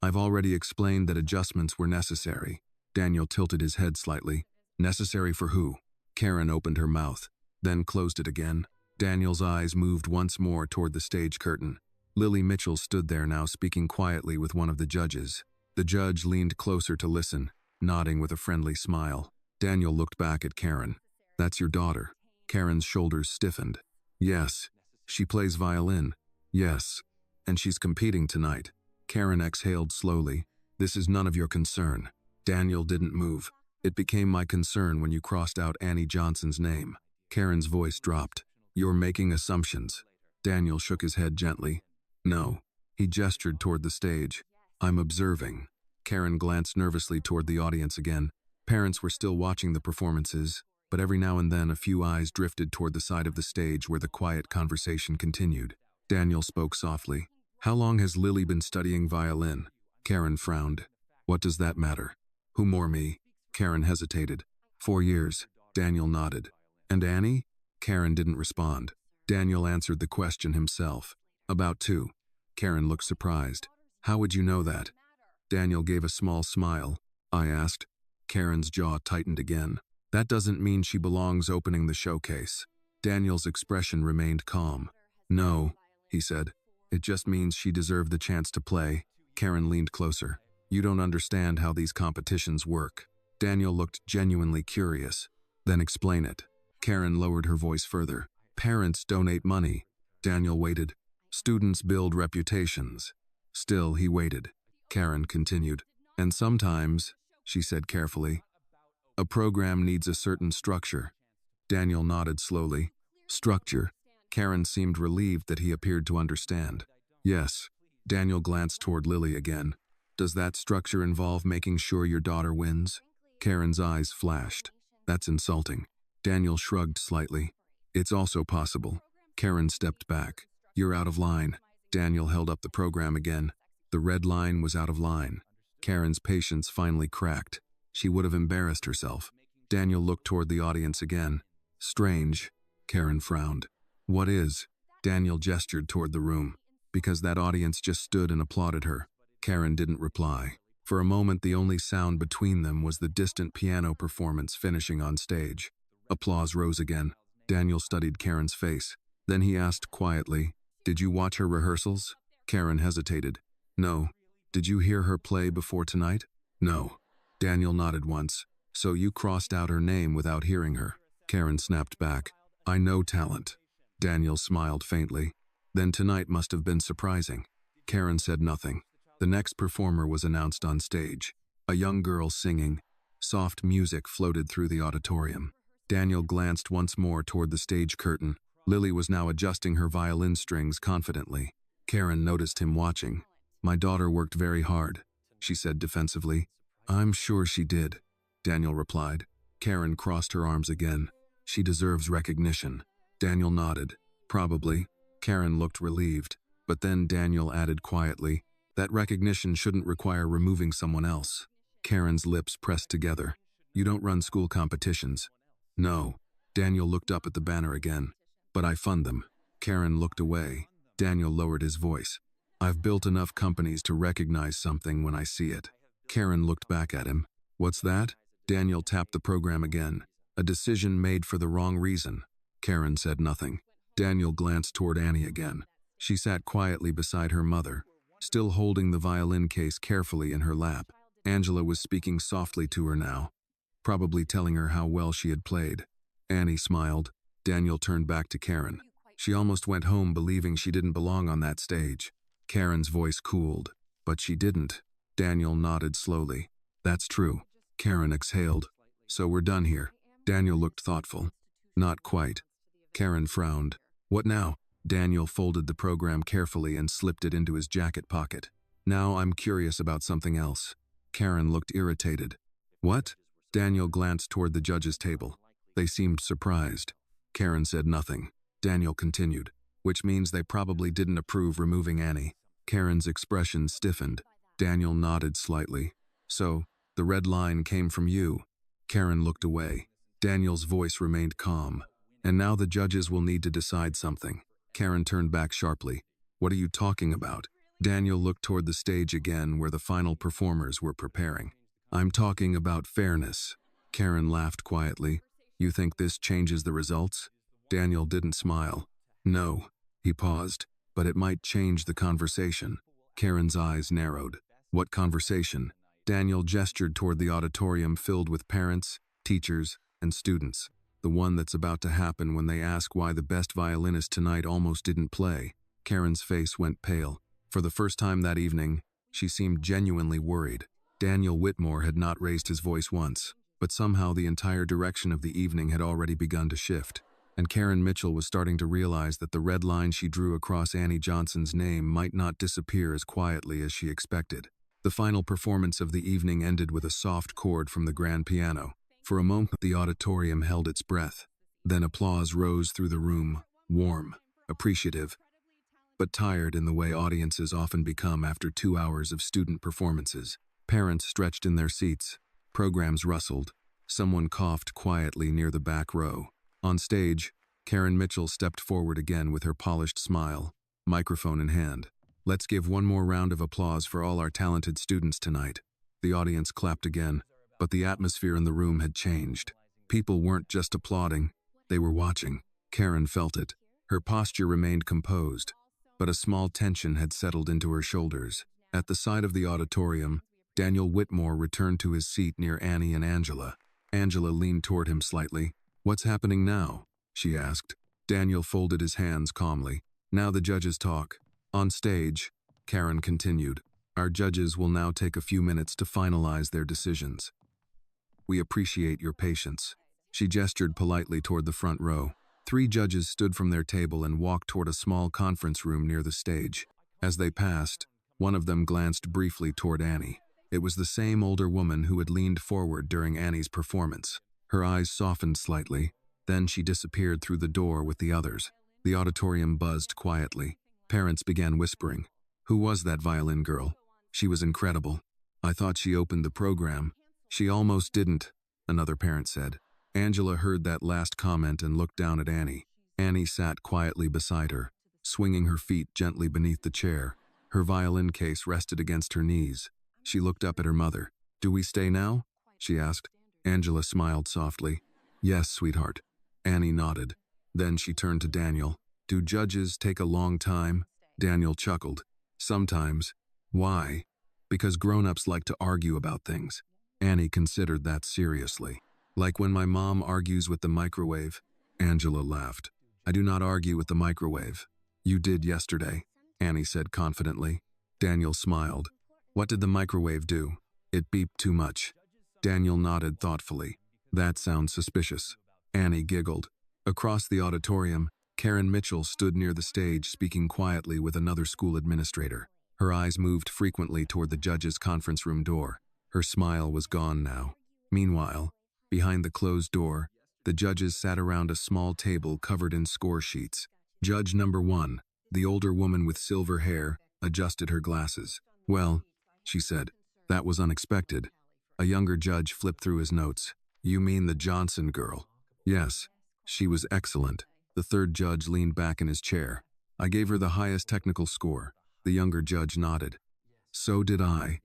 Speaker 1: I've already explained that adjustments were necessary. Daniel tilted his head slightly. Necessary for who? Karen opened her mouth, then closed it again. Daniel's eyes moved once more toward the stage curtain. Lily Mitchell stood there now speaking quietly with one of the judges. The judge leaned closer to listen, nodding with a friendly smile. Daniel looked back at Karen. That's your daughter. Karen's shoulders stiffened. Yes. She plays violin. Yes. And she's competing tonight. Karen exhaled slowly. This is none of your concern. Daniel didn't move. It became my concern when you crossed out Annie Johnson's name. Karen's voice dropped. You're making assumptions. Daniel shook his head gently. No. He gestured toward the stage. I'm observing. Karen glanced nervously toward the audience again. Parents were still watching the performances, but every now and then a few eyes drifted toward the side of the stage where the quiet conversation continued. Daniel spoke softly. How long has Lily been studying violin? Karen frowned. What does that matter? Who more me? Karen hesitated. 4 years. Daniel nodded. And Annie? Karen didn't respond. Daniel answered the question himself. About 2. Karen looked surprised. How would you know that? Daniel gave a small smile. I asked. Karen's jaw tightened again. That doesn't mean she belongs opening the showcase. Daniel's expression remained calm. No, he said. It just means she deserved the chance to play. Karen leaned closer. You don't understand how these competitions work. Daniel looked genuinely curious. Then explain it. Karen lowered her voice further. Parents donate money. Daniel waited. Students build reputations. Still, he waited. Karen continued. And sometimes, she said carefully, a program needs a certain structure. Daniel nodded slowly. Structure. Karen seemed relieved that he appeared to understand. Yes. Daniel glanced toward Lily again. Does that structure involve making sure your daughter wins? Karen's eyes flashed. That's insulting. Daniel shrugged slightly. It's also possible. Karen stepped back. You're out of line. Daniel held up the program again. The red line was out of line. Karen's patience finally cracked. She would have embarrassed herself. Daniel looked toward the audience again. Strange. Karen frowned. What is? Daniel gestured toward the room. Because that audience just stood and applauded her. Karen didn't reply. For a moment, the only sound between them was the distant piano performance finishing on stage. Applause rose again. Daniel studied Karen's face. Then he asked quietly, Did you watch her rehearsals? Karen hesitated. No. Did you hear her play before tonight? No. Daniel nodded once. So you crossed out her name without hearing her. Karen snapped back. I know talent. Daniel smiled faintly. Then tonight must have been surprising. Karen said nothing. The next performer was announced on stage. A young girl singing. Soft music floated through the auditorium. Daniel glanced once more toward the stage curtain. Lily was now adjusting her violin strings confidently. Karen noticed him watching. My daughter worked very hard, she said defensively. I'm sure she did, Daniel replied. Karen crossed her arms again. She deserves recognition. Daniel nodded. Probably. Karen looked relieved. But then Daniel added quietly, that recognition shouldn't require removing someone else. Karen's lips pressed together. You don't run school competitions. No. Daniel looked up at the banner again. But I fund them. Karen looked away. Daniel lowered his voice. I've built enough companies to recognize something when I see it. Karen looked back at him. What's that? Daniel tapped the program again. A decision made for the wrong reason. Karen said nothing. Daniel glanced toward Annie again. She sat quietly beside her mother, still holding the violin case carefully in her lap. Angela was speaking softly to her now, probably telling her how well she had played. Annie smiled. Daniel turned back to Karen. She almost went home believing she didn't belong on that stage. Karen's voice cooled. But she didn't. Daniel nodded slowly. That's true. Karen exhaled. So we're done here. Daniel looked thoughtful. Not quite. Karen frowned. What now? Daniel folded the program carefully and slipped it into his jacket pocket. Now I'm curious about something else. Karen looked irritated. What? Daniel glanced toward the judges' table. They seemed surprised. Karen said nothing. Daniel continued, which means they probably didn't approve removing Annie. Karen's expression stiffened. Daniel nodded slightly. So, the red line came from you. Karen looked away. Daniel's voice remained calm. And now the judges will need to decide something. Karen turned back sharply. What are you talking about? Daniel looked toward the stage again where the final performers were preparing. I'm talking about fairness. Karen laughed quietly. You think this changes the results? Daniel didn't smile. No. He paused. But it might change the conversation. Karen's eyes narrowed. What conversation? Daniel gestured toward the auditorium filled with parents, teachers, and students. The one that's about to happen when they ask why the best violinist tonight almost didn't play. Karen's face went pale. For the first time that evening, she seemed genuinely worried. Daniel Whitmore had not raised his voice once, but somehow the entire direction of the evening had already begun to shift. And Karen Mitchell was starting to realize that the red line she drew across Annie Johnson's name might not disappear as quietly as she expected. The final performance of the evening ended with a soft chord from the grand piano. For a moment, the auditorium held its breath. Then applause rose through the room, warm, appreciative, but tired in the way audiences often become after 2 hours of student performances. Parents stretched in their seats. Programs rustled. Someone coughed quietly near the back row. On stage, Karen Mitchell stepped forward again with her polished smile, microphone in hand. Let's give one more round of applause for all our talented students tonight. The audience clapped again, but the atmosphere in the room had changed. People weren't just applauding, they were watching. Karen felt it. Her posture remained composed, but a small tension had settled into her shoulders. At the side of the auditorium, Daniel Whitmore returned to his seat near Annie and Angela. Angela leaned toward him slightly. "What's happening now?" she asked. Daniel folded his hands calmly. "Now the judges talk." On stage, Karen continued, "Our judges will now take a few minutes to finalize their decisions. We appreciate your patience." She gestured politely toward the front row. 3 judges stood from their table and walked toward a small conference room near the stage. As they passed, one of them glanced briefly toward Annie. It was the same older woman who had leaned forward during Annie's performance. Her eyes softened slightly, then she disappeared through the door with the others. The auditorium buzzed quietly. Parents began whispering. "Who was that violin girl? She was incredible. I thought she opened the program." "She almost didn't," another parent said. Angela heard that last comment and looked down at Annie. Annie sat quietly beside her, swinging her feet gently beneath the chair. Her violin case rested against her knees. She looked up at her mother. "Do we stay now?" she asked. Angela smiled softly. "Yes, sweetheart." Annie nodded. Then she turned to Daniel. "Do judges take a long time?" Daniel chuckled. "Sometimes." "Why?" "Because grown-ups like to argue about things." Annie considered that seriously. "Like when my mom argues with the microwave." Angela laughed. "I do not argue with the microwave." "You did yesterday," Annie said confidently. Daniel smiled. "What did the microwave do?" "It beeped too much." Daniel nodded thoughtfully. "That sounds suspicious." Annie giggled. Across the auditorium, Karen Mitchell stood near the stage speaking quietly with another school administrator. Her eyes moved frequently toward the judge's conference room door. Her smile was gone now. Meanwhile, behind the closed door, the judges sat around a small table covered in score sheets. Judge number 1, the older woman with silver hair, adjusted her glasses. "Well," she said, "that was unexpected." A younger judge flipped through his notes. "You mean the Johnson girl?" "Yes. She was excellent." The third judge leaned back in his chair. "I gave her the highest technical score." The younger judge nodded. "So did I."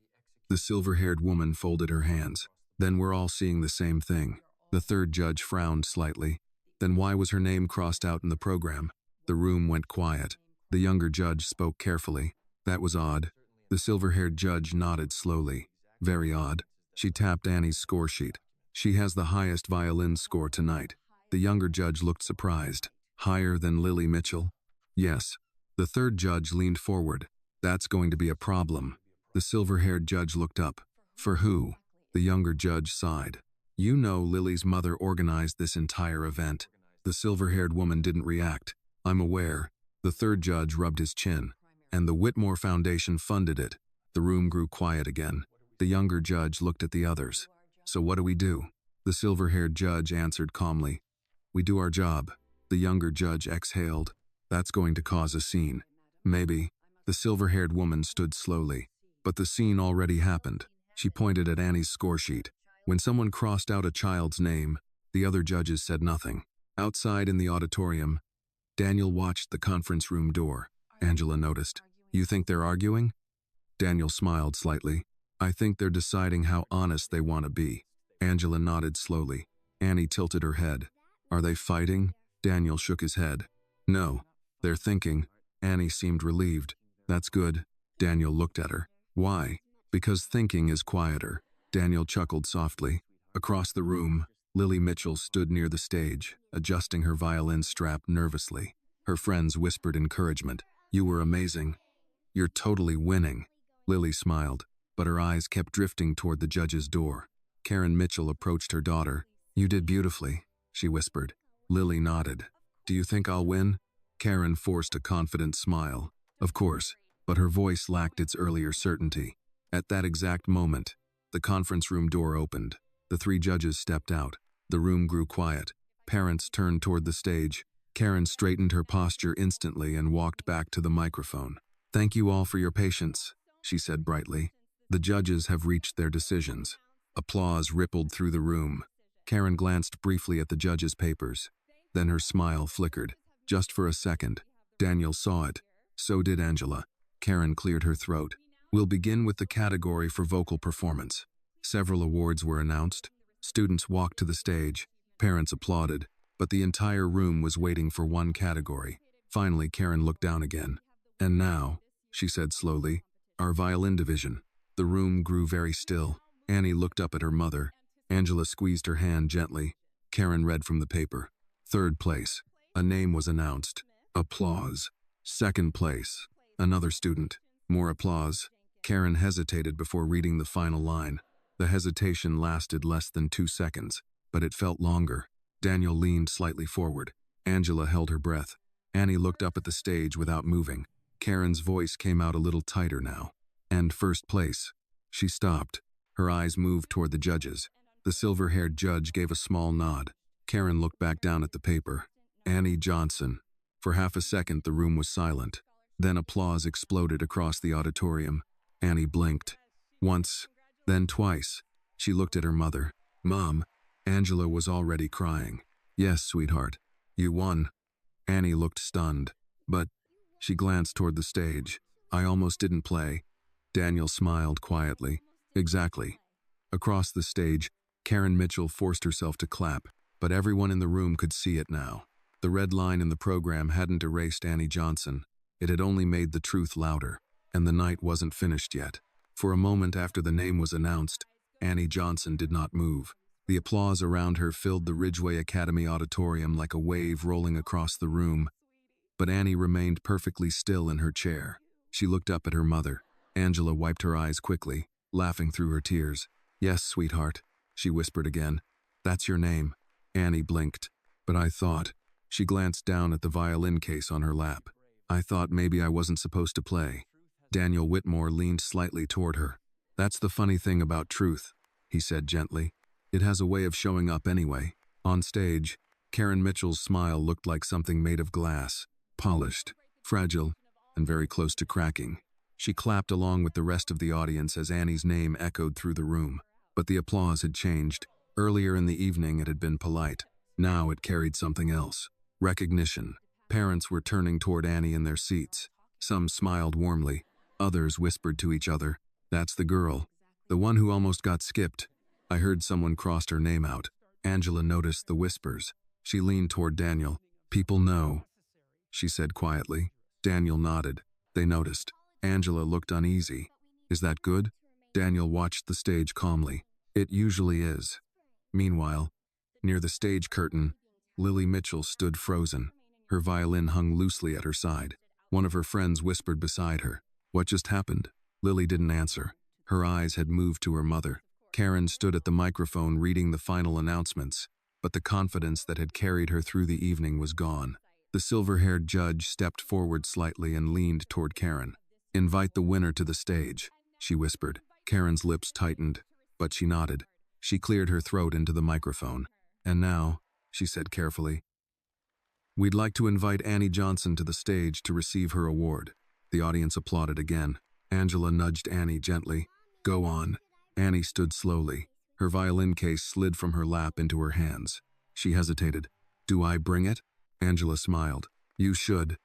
Speaker 1: The silver-haired woman folded her hands. "Then we're all seeing the same thing." The third judge frowned slightly. "Then why was her name crossed out in the program?" The room went quiet. The younger judge spoke carefully. "That was odd." The silver-haired judge nodded slowly. "Very odd." She tapped Annie's score sheet. "She has the highest violin score tonight." The younger judge looked surprised. "Higher than Lily Mitchell?" "Yes." The third judge leaned forward. "That's going to be a problem." The silver-haired judge looked up. "For who?" The younger judge sighed. "You know Lily's mother organized this entire event." The silver-haired woman didn't react. "I'm aware." The third judge rubbed his chin. "And the Whitmore Foundation funded it." The room grew quiet again. The younger judge looked at the others. "So what do we do?" The silver-haired judge answered calmly. "We do our job." The younger judge exhaled. "That's going to cause a scene." "Maybe." The silver-haired woman stood slowly. But the scene already happened. She pointed at Annie's score sheet. When someone crossed out a child's name, the other judges said nothing. Outside in the auditorium, Daniel watched the conference room door. Angela noticed. "You think they're arguing?" Daniel smiled slightly. "I think they're deciding how honest they want to be." Angela nodded slowly. Annie tilted her head. "Are they fighting?" Daniel shook his head. "No, they're thinking." Annie seemed relieved. "That's good." Daniel looked at her. "Why?" "Because thinking is quieter." Daniel chuckled softly. Across the room, Lily Mitchell stood near the stage, adjusting her violin strap nervously. Her friends whispered encouragement. "You were amazing." "You're totally winning." Lily smiled, but her eyes kept drifting toward the judge's door. Karen Mitchell approached her daughter. "You did beautifully," she whispered. Lily nodded. "Do you think I'll win?" Karen forced a confident smile. "Of course," but her voice lacked its earlier certainty. At that exact moment, the conference room door opened. The 3 judges stepped out. The room grew quiet. Parents turned toward the stage. Karen straightened her posture instantly and walked back to the microphone. "Thank you all for your patience," she said brightly. "The judges have reached their decisions." Applause rippled through the room. Karen glanced briefly at the judge's papers. Then her smile flickered. Just for a second. Daniel saw it. So did Angela. Karen cleared her throat. We'll begin with the category for vocal performance. Several awards were announced. Students walked to the stage. Parents applauded. But the entire room was waiting for one category. Finally, Karen looked down again. And now, she said slowly, our violin division. The room grew very still. Annie looked up at her mother. Angela squeezed her hand gently. Karen read from the paper. Third place. A name was announced. Applause. Second place. Another student. More applause. Karen hesitated before reading the final line. The hesitation lasted less than 2 seconds, but it felt longer. Daniel leaned slightly forward. Angela held her breath. Annie looked up at the stage without moving. Karen's voice came out a little tighter now. And first place. She stopped. Her eyes moved toward the judges. The silver-haired judge gave a small nod. Karen looked back down at the paper. Annie Johnson. For half a second, the room was silent. Then applause exploded across the auditorium. Annie blinked. Once, then twice. She looked at her mother. Mom. Angela was already crying. Yes, sweetheart. You won. Annie looked stunned. But, she glanced toward the stage. I almost didn't play. Daniel smiled quietly. Exactly. Across the stage, Karen Mitchell forced herself to clap, but everyone in the room could see it now. The red line in the program hadn't erased Annie Johnson. It had only made the truth louder, and the night wasn't finished yet. For a moment after the name was announced, Annie Johnson did not move. The applause around her filled the Ridgeway Academy auditorium like a wave rolling across the room. But Annie remained perfectly still in her chair. She looked up at her mother. Angela wiped her eyes quickly, laughing through her tears. Yes, sweetheart, she whispered again. That's your name. Annie blinked. But I thought. She glanced down at the violin case on her lap. I thought maybe I wasn't supposed to play. Daniel Whitmore leaned slightly toward her. That's the funny thing about truth, he said gently. It has a way of showing up anyway. On stage, Karen Mitchell's smile looked like something made of glass, polished, fragile, and very close to cracking. She clapped along with the rest of the audience as Annie's name echoed through the room. But the applause had changed. Earlier in the evening it had been polite. Now it carried something else. Recognition. Parents were turning toward Annie in their seats. Some smiled warmly. Others whispered to each other, That's the girl. The one who almost got skipped. I heard someone crossed her name out. Angela noticed the whispers. She leaned toward Daniel. People know, she said quietly. Daniel nodded. They noticed. Angela looked uneasy. Is that good? Daniel watched the stage calmly. It usually is. Meanwhile, near the stage curtain, Lily Mitchell stood frozen. Her violin hung loosely at her side. One of her friends whispered beside her. What just happened? Lily didn't answer. Her eyes had moved to her mother. Karen stood at the microphone reading the final announcements, but the confidence that had carried her through the evening was gone. The silver-haired judge stepped forward slightly and leaned toward Karen. Invite the winner to the stage, she whispered. Karen's lips tightened, but she nodded. She cleared her throat into the microphone. And now, she said carefully, we'd like to invite Annie Johnson to the stage to receive her award. The audience applauded again. Angela nudged Annie gently. Go on. Annie stood slowly. Her violin case slid from her lap into her hands. She hesitated. Do I bring it? Angela smiled. You should.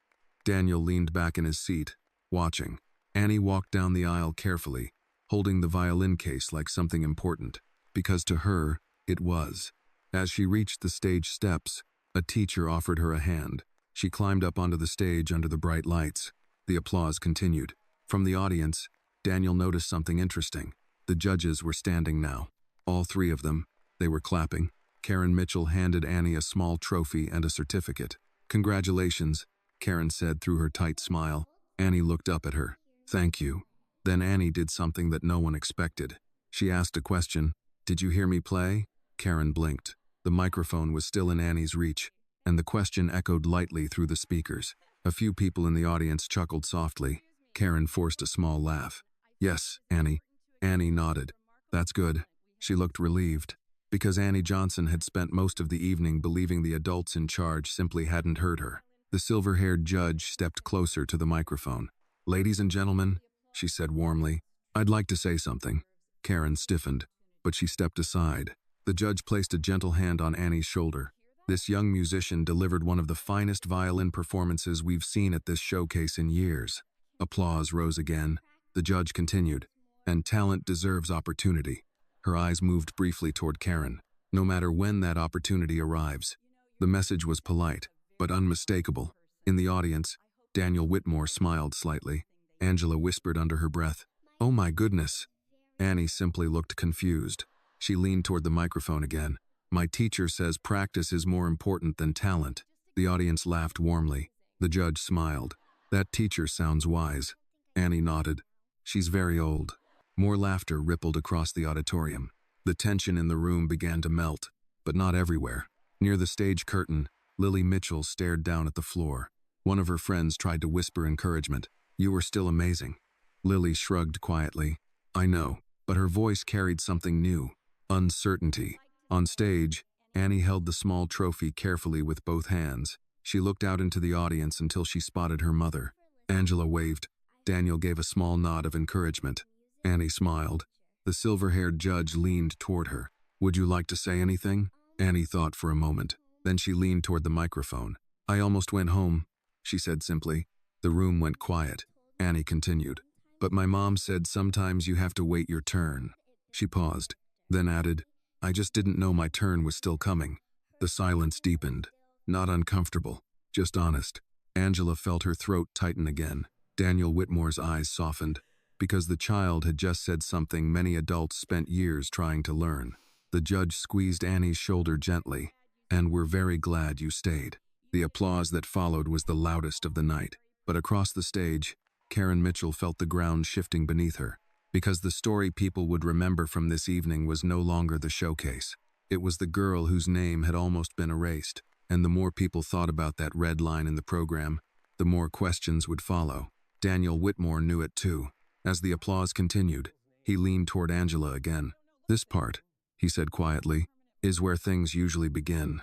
Speaker 1: Daniel leaned back in his seat, watching. Annie walked down the aisle carefully, holding the violin case like something important, because to her, it was. As she reached the stage steps, a teacher offered her a hand. She climbed up onto the stage under the bright lights. The applause continued. From the audience, Daniel noticed something interesting. The judges were standing now. All three of them. They were clapping. Karen Mitchell handed Annie a small trophy and a certificate. Congratulations, Karen said through her tight smile. Annie looked up at her. Thank you. Then Annie did something that no one expected. She asked a question. Did you hear me play? Karen blinked. The microphone was still in Annie's reach, and the question echoed lightly through the speakers. A few people in the audience chuckled softly. Karen forced a small laugh. Yes, Annie. Annie nodded. That's good. She looked relieved, because Annie Johnson had spent most of the evening believing the adults in charge simply hadn't heard her. The silver-haired judge stepped closer to the microphone. Ladies and gentlemen, she said warmly, I'd like to say something. Karen stiffened, but she stepped aside. The judge placed a gentle hand on Annie's shoulder. This young musician delivered one of the finest violin performances we've seen at this showcase in years. Applause rose again. The judge continued, and talent deserves opportunity. Her eyes moved briefly toward Karen. No matter when that opportunity arrives. The message was polite, but unmistakable. In the audience, Daniel Whitmore smiled slightly. Angela whispered under her breath, "Oh my goodness." Annie simply looked confused. She leaned toward the microphone again. "My teacher says practice is more important than talent." The audience laughed warmly. The judge smiled. "That teacher sounds wise." Annie nodded. "She's very old." More laughter rippled across the auditorium. The tension in the room began to melt, but not everywhere. Near the stage curtain, Lily Mitchell stared down at the floor. One of her friends tried to whisper encouragement. "You were still amazing." Lily shrugged quietly. "I know," but her voice carried something new. Uncertainty. On stage, Annie held the small trophy carefully with both hands. She looked out into the audience until she spotted her mother. Angela waved. Daniel gave a small nod of encouragement. Annie smiled. The silver-haired judge leaned toward her. "Would you like to say anything?" Annie thought for a moment. Then she leaned toward the microphone. "I almost went home," she said simply. The room went quiet. Annie continued. "But my mom said sometimes you have to wait your turn." She paused, then added, "I just didn't know my turn was still coming." The silence deepened. Not uncomfortable, just honest. Angela felt her throat tighten again. Daniel Whitmore's eyes softened, because the child had just said something many adults spent years trying to learn. The judge squeezed Annie's shoulder gently. "And we're very glad you stayed." The applause that followed was the loudest of the night. But across the stage, Karen Mitchell felt the ground shifting beneath her. Because the story people would remember from this evening was no longer the showcase. It was the girl whose name had almost been erased. And the more people thought about that red line in the program, the more questions would follow. Daniel Whitmore knew it too. As the applause continued, he leaned toward Angela again. "This part," he said quietly, "is where things usually begin."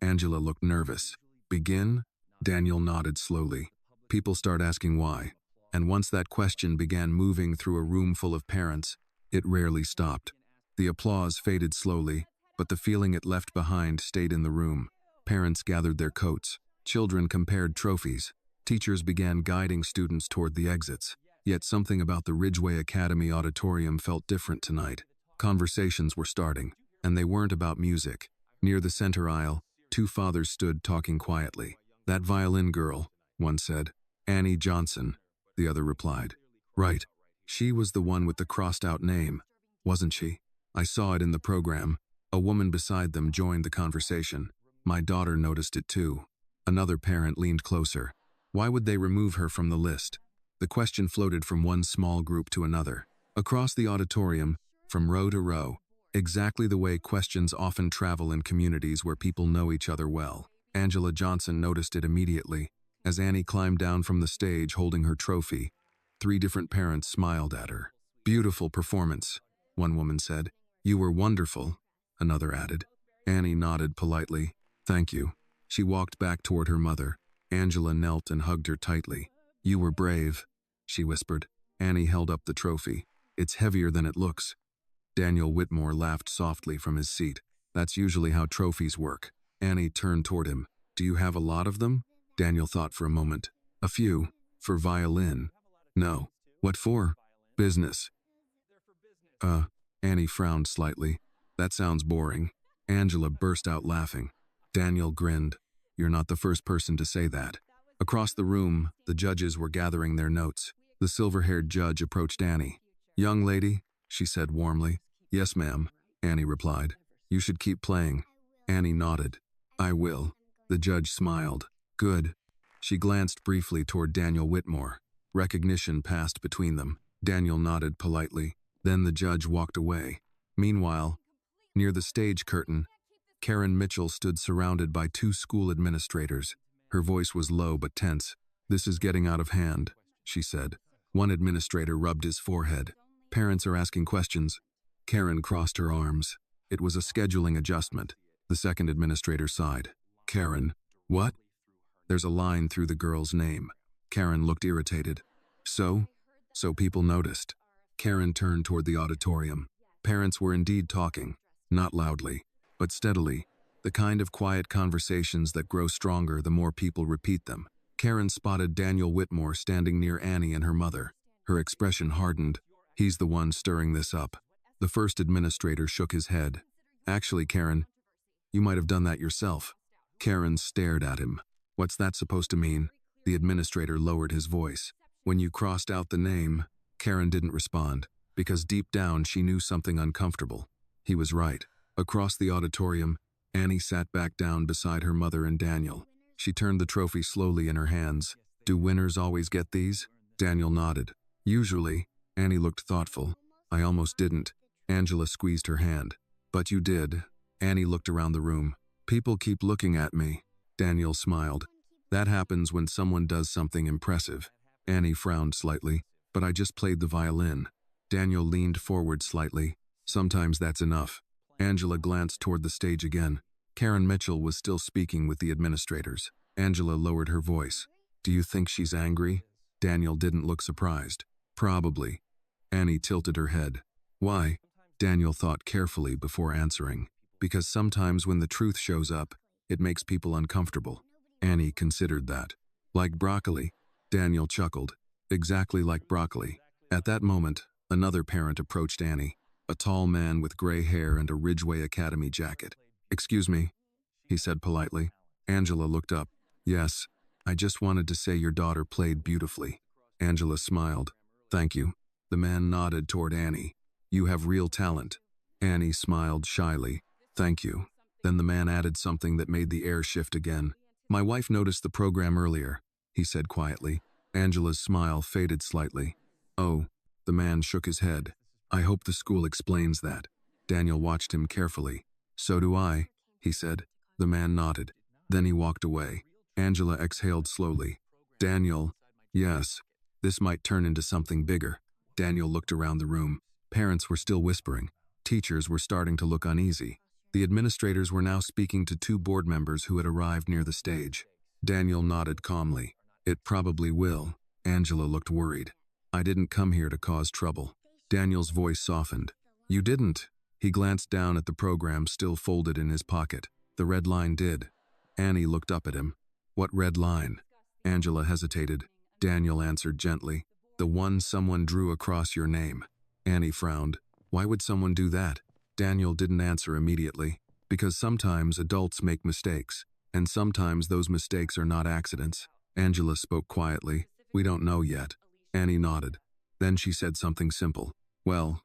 Speaker 1: Angela looked nervous. "Begin?" Daniel nodded slowly. "People start asking why. And once that question began moving through a room full of parents, it rarely stopped." The applause faded slowly, but the feeling it left behind stayed in the room. Parents gathered their coats. Children compared trophies. Teachers began guiding students toward the exits. Yet something about the Ridgeway Academy auditorium felt different tonight. Conversations were starting, and they weren't about music. Near the center aisle, two fathers stood talking quietly. "That violin girl," one said. "Annie Johnson," the other replied. "Right. She was the one with the crossed-out name, wasn't she? I saw it in the program." A woman beside them joined the conversation. "My daughter noticed it too." Another parent leaned closer. "Why would they remove her from the list?" The question floated from one small group to another. Across the auditorium, from row to row, exactly the way questions often travel in communities where people know each other well. Angela Johnson noticed it immediately. As Annie climbed down from the stage holding her trophy, 3 different parents smiled at her. "Beautiful performance," one woman said. "You were wonderful," another added. Annie nodded politely. "Thank you." She walked back toward her mother. Angela knelt and hugged her tightly. "You were brave," she whispered. Annie held up the trophy. "It's heavier than it looks." Daniel Whitmore laughed softly from his seat. "That's usually how trophies work." Annie turned toward him. "Do you have a lot of them?" Daniel thought for a moment. "A few. For violin." "No. What for?" "Business." Annie frowned slightly. "That sounds boring." Angela burst out laughing. Daniel grinned. "You're not the first person to say that." Across the room, the judges were gathering their notes. The silver-haired judge approached Annie. "Young lady," she said warmly. "Yes, ma'am," Annie replied. "You should keep playing." Annie nodded. "I will." The judge smiled. "Good." She glanced briefly toward Daniel Whitmore. Recognition passed between them. Daniel nodded politely. Then the judge walked away. Meanwhile, near the stage curtain, Karen Mitchell stood surrounded by 2 school administrators. Her voice was low but tense. "This is getting out of hand," she said. One administrator rubbed his forehead. "Parents are asking questions." Karen crossed her arms. It was a scheduling adjustment. The second administrator sighed. "Karen, what?" "There's a line through the girl's name." Karen looked irritated. So people noticed." Karen turned toward the auditorium. Parents were indeed talking. Not loudly, but steadily, the kind of quiet conversations that grow stronger the more people repeat them. Karen spotted Daniel Whitmore standing near Annie and her mother. Her expression hardened. He's the one stirring this up. The first administrator shook his head. Actually, Karen, you might have done that yourself. Karen stared at him. What's that supposed to mean? The administrator lowered his voice. When you crossed out the name, Karen didn't respond, because deep down she knew something uncomfortable. He was right. Across the auditorium, Annie sat back down beside her mother and Daniel. She turned the trophy slowly in her hands. Do winners always get these? Daniel nodded. Usually. Annie looked thoughtful. I almost didn't. Angela squeezed her hand. But you did. Annie looked around the room. People keep looking at me. Daniel smiled. That happens when someone does something impressive. Annie frowned slightly. But I just played the violin. Daniel leaned forward slightly. Sometimes that's enough. Angela glanced toward the stage again. Karen Mitchell was still speaking with the administrators. Angela lowered her voice. Do you think she's angry? Daniel didn't look surprised. Probably. Annie tilted her head. Why? Daniel thought carefully before answering. Because sometimes when the truth shows up, it makes people uncomfortable. Annie considered that. Like broccoli. Daniel chuckled. Exactly like broccoli. At that moment, another parent approached Annie. A tall man with gray hair and a Ridgeway Academy jacket. Excuse me, he said politely. Angela looked up. Yes, I just wanted to say your daughter played beautifully. Angela smiled. Thank you. The man nodded toward Annie. You have real talent. Annie smiled shyly. Thank you. Then the man added something that made the air shift again. My wife noticed the program earlier, he said quietly. Angela's smile faded slightly. Oh, the man shook his head. I hope the school explains that. Daniel watched him carefully. So do I, he said. The man nodded. Then he walked away. Angela exhaled slowly. Daniel, yes, this might turn into something bigger. Daniel looked around the room. Parents were still whispering. Teachers were starting to look uneasy. The administrators were now speaking to two board members who had arrived near the stage. Daniel nodded calmly. It probably will. Angela looked worried. I didn't come here to cause trouble. Daniel's voice softened. You didn't. He glanced down at the program still folded in his pocket. The red line did. Annie looked up at him. What red line? Angela hesitated. Daniel answered gently. The one someone drew across your name. Annie frowned. Why would someone do that? Daniel didn't answer immediately. Because sometimes adults make mistakes, and sometimes those mistakes are not accidents. Angela spoke quietly. We don't know yet. Annie nodded. Then she said something simple. Well,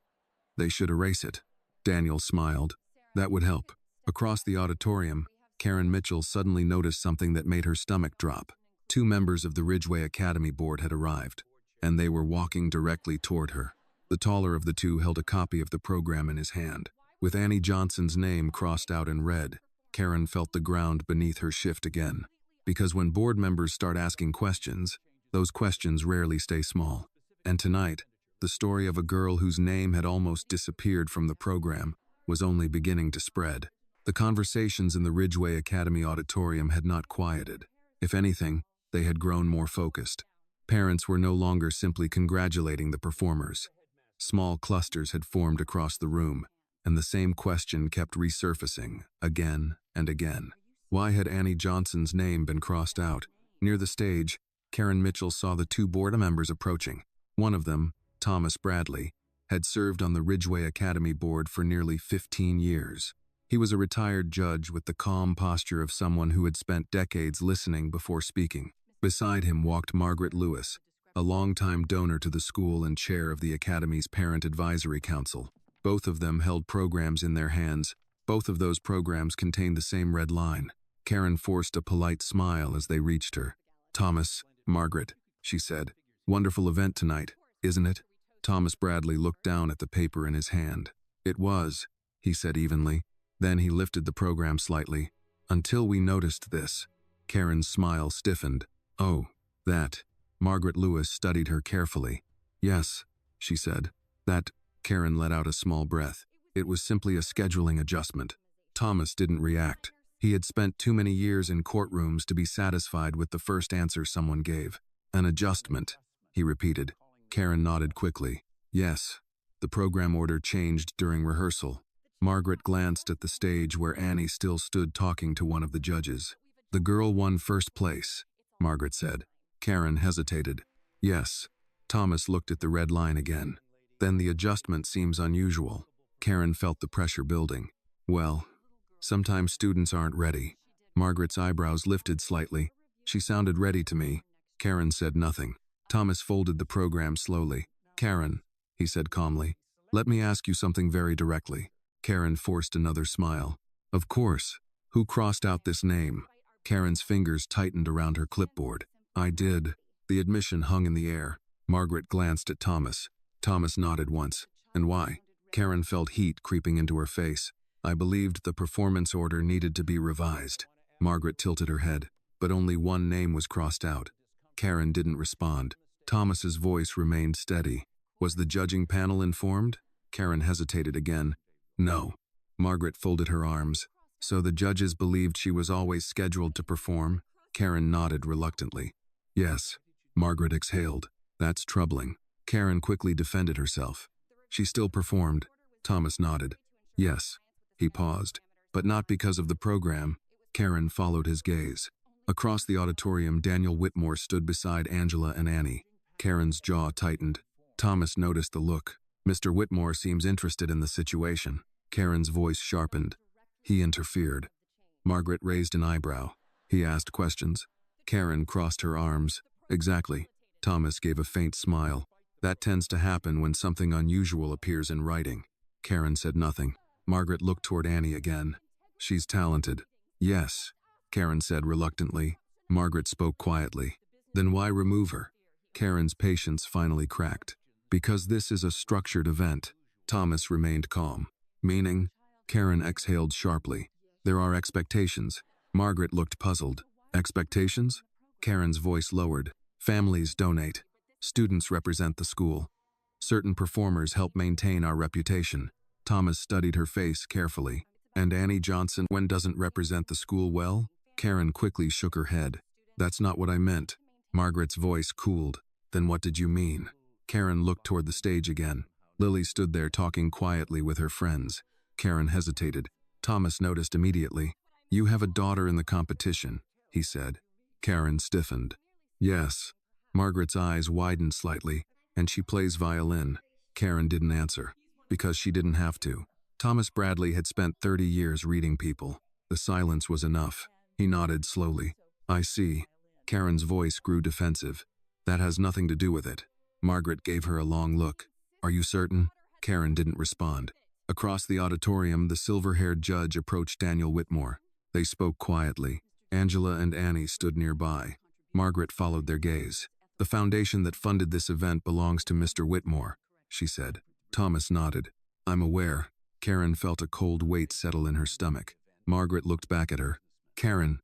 Speaker 1: they should erase it. Daniel smiled. That would help. Across the auditorium, Karen Mitchell suddenly noticed something that made her stomach drop. Two members of the Ridgeway Academy board had arrived, and they were walking directly toward her. The taller of the two held a copy of the program in his hand. With Annie Johnson's name crossed out in red, Karen felt the ground beneath her shift again. Because when board members start asking questions, those questions rarely stay small. And tonight, the story of a girl whose name had almost disappeared from the program was only beginning to spread. The conversations in the Ridgeway Academy auditorium had not quieted. If anything, they had grown more focused. Parents were no longer simply congratulating the performers. Small clusters had formed across the room, and the same question kept resurfacing, again and again. Why had Annie Johnson's name been crossed out? Near the stage, Karen Mitchell saw the two board members approaching. One of them, Thomas Bradley, had served on the Ridgeway Academy board for nearly 15 years. He was a retired judge with the calm posture of someone who had spent decades listening before speaking. Beside him walked Margaret Lewis, a longtime donor to the school and chair of the Academy's Parent Advisory Council. Both of them held programs in their hands. Both of those programs contained the same red line. Karen forced a polite smile as they reached her. Thomas, Margaret, she said. Wonderful event tonight, isn't it? Thomas Bradley looked down at the paper in his hand. It was, he said evenly. Then he lifted the program slightly. Until we noticed this. Karen's smile stiffened. Oh, that. Margaret Lewis studied her carefully. Yes, she said. That. Karen let out a small breath. It was simply a scheduling adjustment. Thomas didn't react. He had spent too many years in courtrooms to be satisfied with the first answer someone gave. An adjustment, he repeated. Karen nodded quickly. Yes. The program order changed during rehearsal. Margaret glanced at the stage where Annie still stood talking to one of the judges. The girl won first place, Margaret said. Karen hesitated. Yes. Thomas looked at the red line again. Then the adjustment seems unusual. Karen felt the pressure building. Well, sometimes students aren't ready. Margaret's eyebrows lifted slightly. She sounded ready to me. Karen said nothing. Thomas folded the program slowly. Karen, he said calmly, let me ask you something very directly. Karen forced another smile. Of course. Who crossed out this name? Karen's fingers tightened around her clipboard. I did. The admission hung in the air. Margaret glanced at Thomas. Thomas nodded once. And why? Karen felt heat creeping into her face. I believed the performance order needed to be revised. Margaret tilted her head, but only one name was crossed out. Karen didn't respond. Thomas's voice remained steady. Was the judging panel informed? Karen hesitated again. No. Margaret folded her arms. So the judges believed she was always scheduled to perform? Karen nodded reluctantly. Yes. Margaret exhaled. That's troubling. Karen quickly defended herself. She still performed. Thomas nodded. Yes. He paused. But not because of the program. Karen followed his gaze. Across the auditorium, Daniel Whitmore stood beside Angela and Annie. Karen's jaw tightened. Thomas noticed the look. Mr. Whitmore seems interested in the situation. Karen's voice sharpened. He interfered. Margaret raised an eyebrow. He asked questions. Karen crossed her arms. Exactly. Thomas gave a faint smile. That tends to happen when something unusual appears in writing. Karen said nothing. Margaret looked toward Annie again. She's talented. Yes, Karen said reluctantly. Margaret spoke quietly. Then why remove her? Karen's patience finally cracked. Because this is a structured event. Thomas remained calm. Meaning? Karen exhaled sharply. There are expectations. Margaret looked puzzled. Expectations? Karen's voice lowered. Families donate. Students represent the school. Certain performers help maintain our reputation. Thomas studied her face carefully. And Annie Johnson doesn't represent the school well? Karen quickly shook her head. That's not what I meant. Margaret's voice cooled. Then what did you mean? Karen looked toward the stage again. Lily stood there talking quietly with her friends. Karen hesitated. Thomas noticed immediately. You have a daughter in the competition, he said. Karen stiffened. Yes. Margaret's eyes widened slightly. And she plays violin. Karen didn't answer. Because she didn't have to. Thomas Bradley had spent 30 years reading people. The silence was enough. He nodded slowly. I see. Karen's voice grew defensive. That has nothing to do with it. Margaret gave her a long look. Are you certain? Karen didn't respond. Across the auditorium, the silver-haired judge approached Daniel Whitmore. They spoke quietly. Angela and Annie stood nearby. Margaret followed their gaze. The foundation that funded this event belongs to Mr. Whitmore, she said. Thomas nodded. I'm aware. Karen felt a cold weight settle in her stomach. Margaret looked back at her. Karen,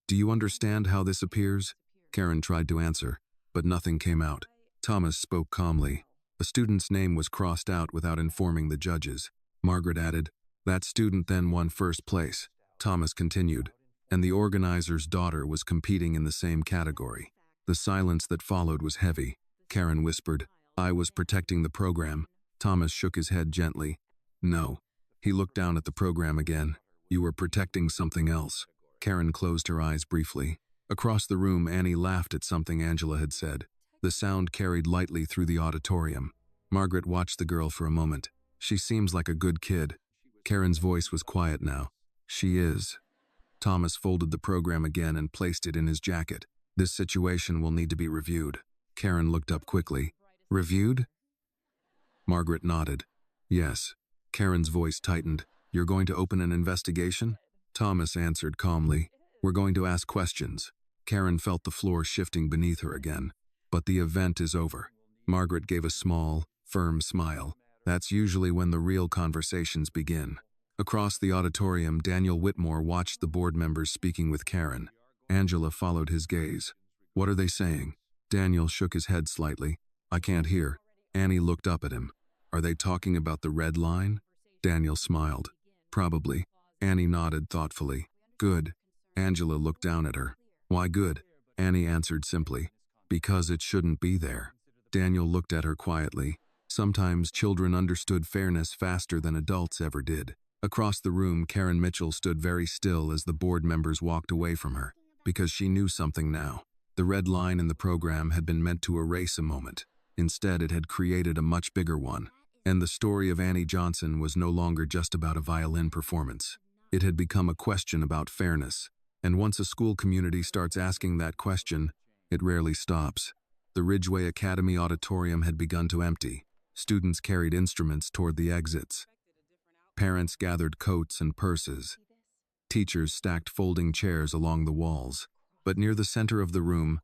Speaker 1: do you understand how this appears? Karen tried to answer, but nothing came out. Thomas spoke calmly. A student's name was crossed out without informing the judges. Margaret added, that student then won first place. Thomas continued, and the organizer's daughter was competing in the same category. The silence that followed was heavy. Karen whispered, I was protecting the program. Thomas shook his head gently. No. He looked down at the program again. You were protecting something else. Karen closed her eyes briefly. Across the room, Annie laughed at something Angela had said. The sound carried lightly through the auditorium. Margaret watched the girl for a moment. She seems like a good kid. Karen's voice was quiet now. She is. Thomas folded the program again and placed it in his jacket. This situation will need to be reviewed. Karen looked up quickly. Reviewed? Margaret nodded. Yes. Karen's voice tightened. You're going to open an investigation? Thomas answered calmly. We're going to ask questions. Karen felt the floor shifting beneath her again. But the event is over. Margaret gave a small, firm smile. That's usually when the real conversations begin. Across the auditorium, Daniel Whitmore watched the board members speaking with Karen. Angela followed his gaze. What are they saying? Daniel shook his head slightly. I can't hear. Annie looked up at him. Are they talking about the red line? Daniel smiled. Probably. Annie nodded thoughtfully. Good. Angela looked down at her. Why good? Annie answered simply. Because it shouldn't be there. Daniel looked at her quietly. Sometimes children understood fairness faster than adults ever did. Across the room, Karen Mitchell stood very still as the board members walked away from her, because she knew something now. The red line in the program had been meant to erase a moment. Instead, it had created a much bigger one. And the story of Annie Johnson was no longer just about a violin performance. It had become a question about fairness. And once a school community starts asking that question, it rarely stops. The Ridgeway Academy auditorium had begun to empty. Students carried instruments toward the exits. Parents gathered coats and purses. Teachers stacked folding chairs along the walls. But near the center of the room,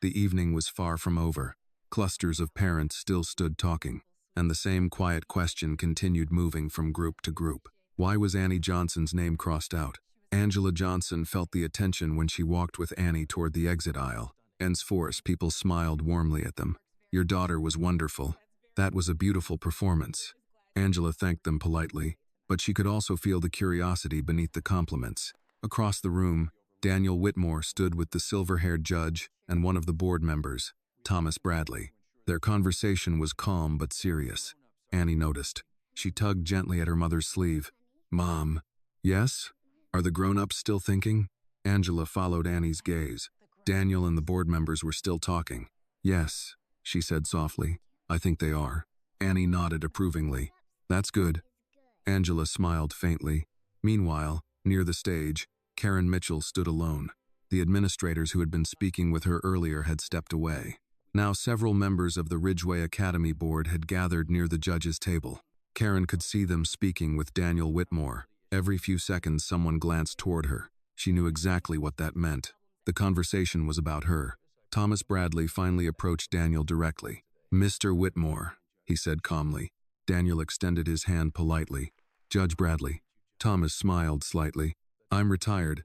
Speaker 1: the evening was far from over. Clusters of parents still stood talking, and the same quiet question continued moving from group to group. Why was Annie Johnson's name crossed out? Angela Johnson felt the attention when she walked with Annie toward the exit aisle. Henceforth, people smiled warmly at them. Your daughter was wonderful. That was a beautiful performance. Angela thanked them politely, but she could also feel the curiosity beneath the compliments. Across the room, Daniel Whitmore stood with the silver-haired judge and one of the board members, Thomas Bradley. Their conversation was calm but serious. Annie noticed. She tugged gently at her mother's sleeve. Mom. Yes? Are the grown-ups still thinking? Angela followed Annie's gaze. Daniel and the board members were still talking. Yes, she said softly. I think they are. Annie nodded approvingly. That's good. Angela smiled faintly. Meanwhile, near the stage, Karen Mitchell stood alone. The administrators who had been speaking with her earlier had stepped away. Now several members of the Ridgeway Academy board had gathered near the judge's table. Karen could see them speaking with Daniel Whitmore. Every few seconds someone glanced toward her. She knew exactly what that meant. The conversation was about her. Thomas Bradley finally approached Daniel directly. Mr. Whitmore, he said calmly. Daniel extended his hand politely. Judge Bradley. Thomas smiled slightly. I'm retired,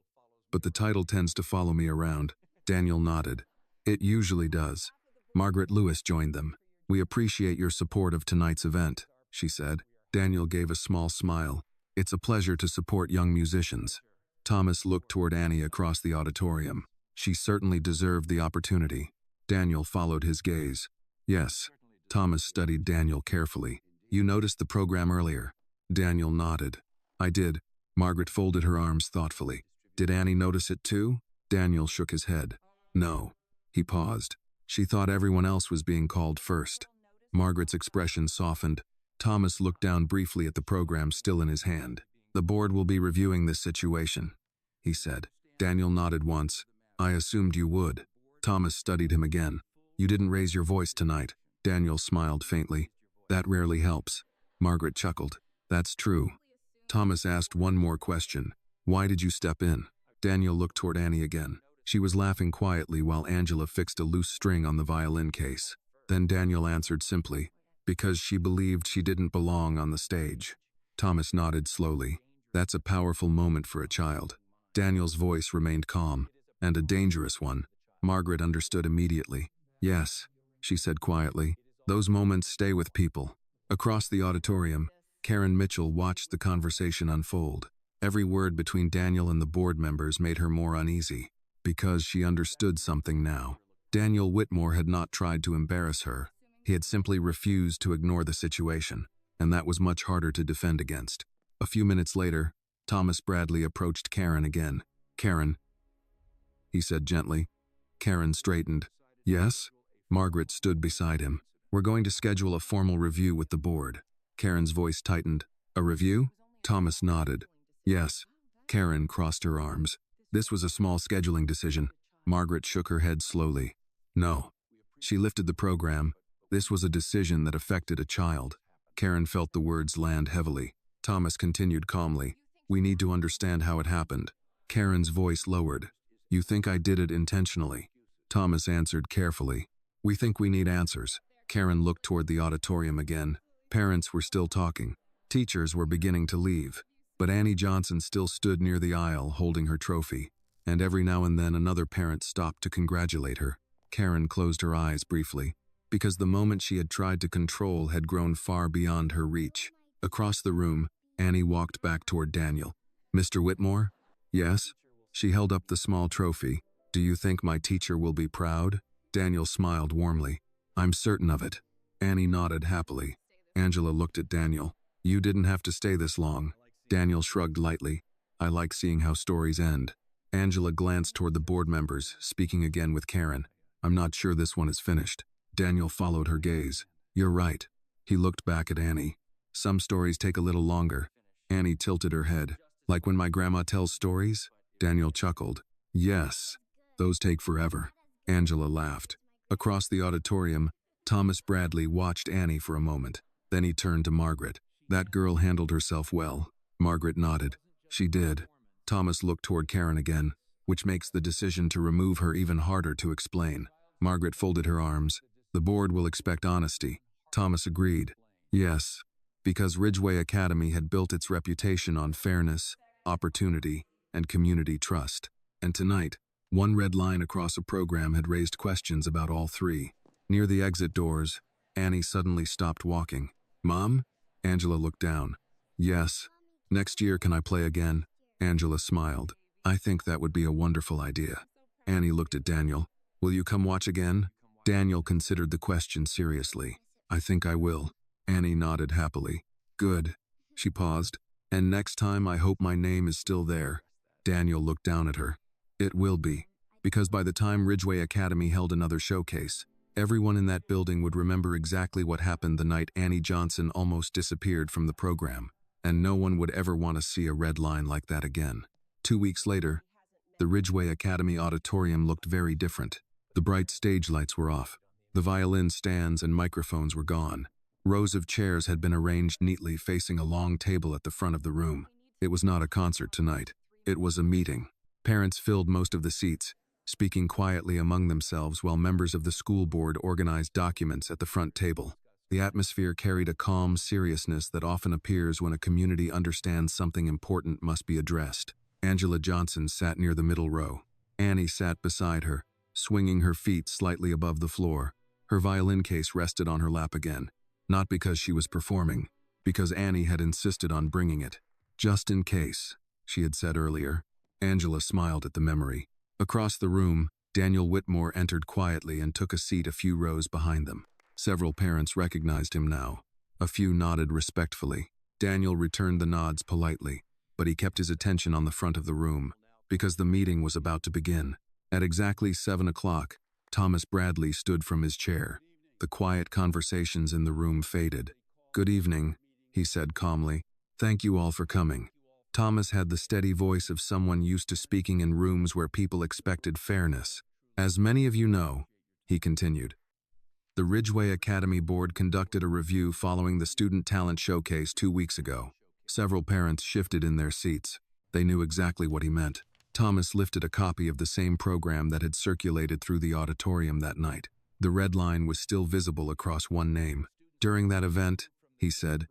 Speaker 1: but the title tends to follow me around. Daniel nodded. It usually does. Margaret Lewis joined them. We appreciate your support of tonight's event, she said. Daniel gave a small smile. It's a pleasure to support young musicians. Thomas looked toward Annie across the auditorium. She certainly deserved the opportunity. Daniel followed his gaze. Yes. Thomas studied Daniel carefully. You noticed the program earlier? Daniel nodded. I did. Margaret folded her arms thoughtfully. Did Annie notice it too? Daniel shook his head. No. He paused. She thought everyone else was being called first. Margaret's expression softened. Thomas looked down briefly at the program still in his hand. The board will be reviewing this situation, he said. Daniel nodded once. I assumed you would. Thomas studied him again. You didn't raise your voice tonight. Daniel smiled faintly. That rarely helps. Margaret chuckled. That's true. Thomas asked one more question. Why did you step in? Daniel looked toward Annie again. She was laughing quietly while Angela fixed a loose string on the violin case. Then Daniel answered simply, because she believed she didn't belong on the stage. Thomas nodded slowly. That's a powerful moment for a child. Daniel's voice remained calm, and a dangerous one. Margaret understood immediately. Yes, she said quietly. Those moments stay with people. Across the auditorium, Karen Mitchell watched the conversation unfold. Every word between Daniel and the board members made her more uneasy, because she understood something now. Daniel Whitmore had not tried to embarrass her. He had simply refused to ignore the situation, and that was much harder to defend against. A few minutes later, Thomas Bradley approached Karen again. Karen, he said gently. Karen straightened. Yes? Margaret stood beside him. We're going to schedule a formal review with the board. Karen's voice tightened. A review? Thomas nodded. Yes. Karen crossed her arms. This was a small scheduling decision. Margaret shook her head slowly. No. She lifted the program. This was a decision that affected a child. Karen felt the words land heavily. Thomas continued calmly. We need to understand how it happened. Karen's voice lowered. You think I did it intentionally? Thomas answered carefully. We think we need answers. Karen looked toward the auditorium again. Parents were still talking. Teachers were beginning to leave. But Annie Johnson still stood near the aisle holding her trophy. And every now and then another parent stopped to congratulate her. Karen closed her eyes briefly, because the moment she had tried to control had grown far beyond her reach. Across the room, Annie walked back toward Daniel. Mr. Whitmore? Yes? She held up the small trophy. Do you think my teacher will be proud? Daniel smiled warmly. I'm certain of it. Annie nodded happily. Angela looked at Daniel. You didn't have to stay this long. Daniel shrugged lightly. I like seeing how stories end. Angela glanced toward the board members, speaking again with Karen. I'm not sure this one is finished. Daniel followed her gaze. You're right. He looked back at Annie. Some stories take a little longer. Annie tilted her head. Like when my grandma tells stories? Daniel chuckled. Yes, those take forever. Angela laughed. Across the auditorium, Thomas Bradley watched Annie for a moment. Then he turned to Margaret. That girl handled herself well. Margaret nodded. She did. Thomas looked toward Karen again, which makes the decision to remove her even harder to explain. Margaret folded her arms. The board will expect honesty. Thomas agreed. Yes, because Ridgeway Academy had built its reputation on fairness, opportunity, and community trust. And tonight, one red line across a program had raised questions about all three. Near the exit doors, Annie suddenly stopped walking. Mom? Angela looked down. Yes. Next year, can I play again? Angela smiled. I think that would be a wonderful idea. Annie looked at Daniel. Will you come watch again? Daniel considered the question seriously. I think I will. Annie nodded happily. Good. She paused. And next time I hope my name is still there. Daniel looked down at her. It will be. Because by the time Ridgeway Academy held another showcase, everyone in that building would remember exactly what happened the night Annie Johnson almost disappeared from the program. And no one would ever want to see a red line like that again. 2 weeks later, the Ridgeway Academy auditorium looked very different. The bright stage lights were off. The violin stands and microphones were gone. Rows of chairs had been arranged neatly facing a long table at the front of the room. It was not a concert tonight. It was a meeting. Parents filled most of the seats, speaking quietly among themselves while members of the school board organized documents at the front table. The atmosphere carried a calm seriousness that often appears when a community understands something important must be addressed. Angela Johnson sat near the middle row. Annie sat beside her, swinging her feet slightly above the floor. Her violin case rested on her lap again. Not because she was performing, because Annie had insisted on bringing it. Just in case, she had said earlier. Angela smiled at the memory. Across the room, Daniel Whitmore entered quietly and took a seat a few rows behind them. Several parents recognized him now. A few nodded respectfully. Daniel returned the nods politely, but he kept his attention on the front of the room, because the meeting was about to begin. At exactly 7 o'clock, Thomas Bradley stood from his chair. The quiet conversations in the room faded. Good evening, he said calmly. Thank you all for coming. Thomas had the steady voice of someone used to speaking in rooms where people expected fairness. As many of you know, he continued, the Ridgeway Academy Board conducted a review following the Student Talent Showcase 2 weeks ago. Several parents shifted in their seats. They knew exactly what he meant. Thomas lifted a copy of the same program that had circulated through the auditorium that night. The red line was still visible across one name. During that event, he said,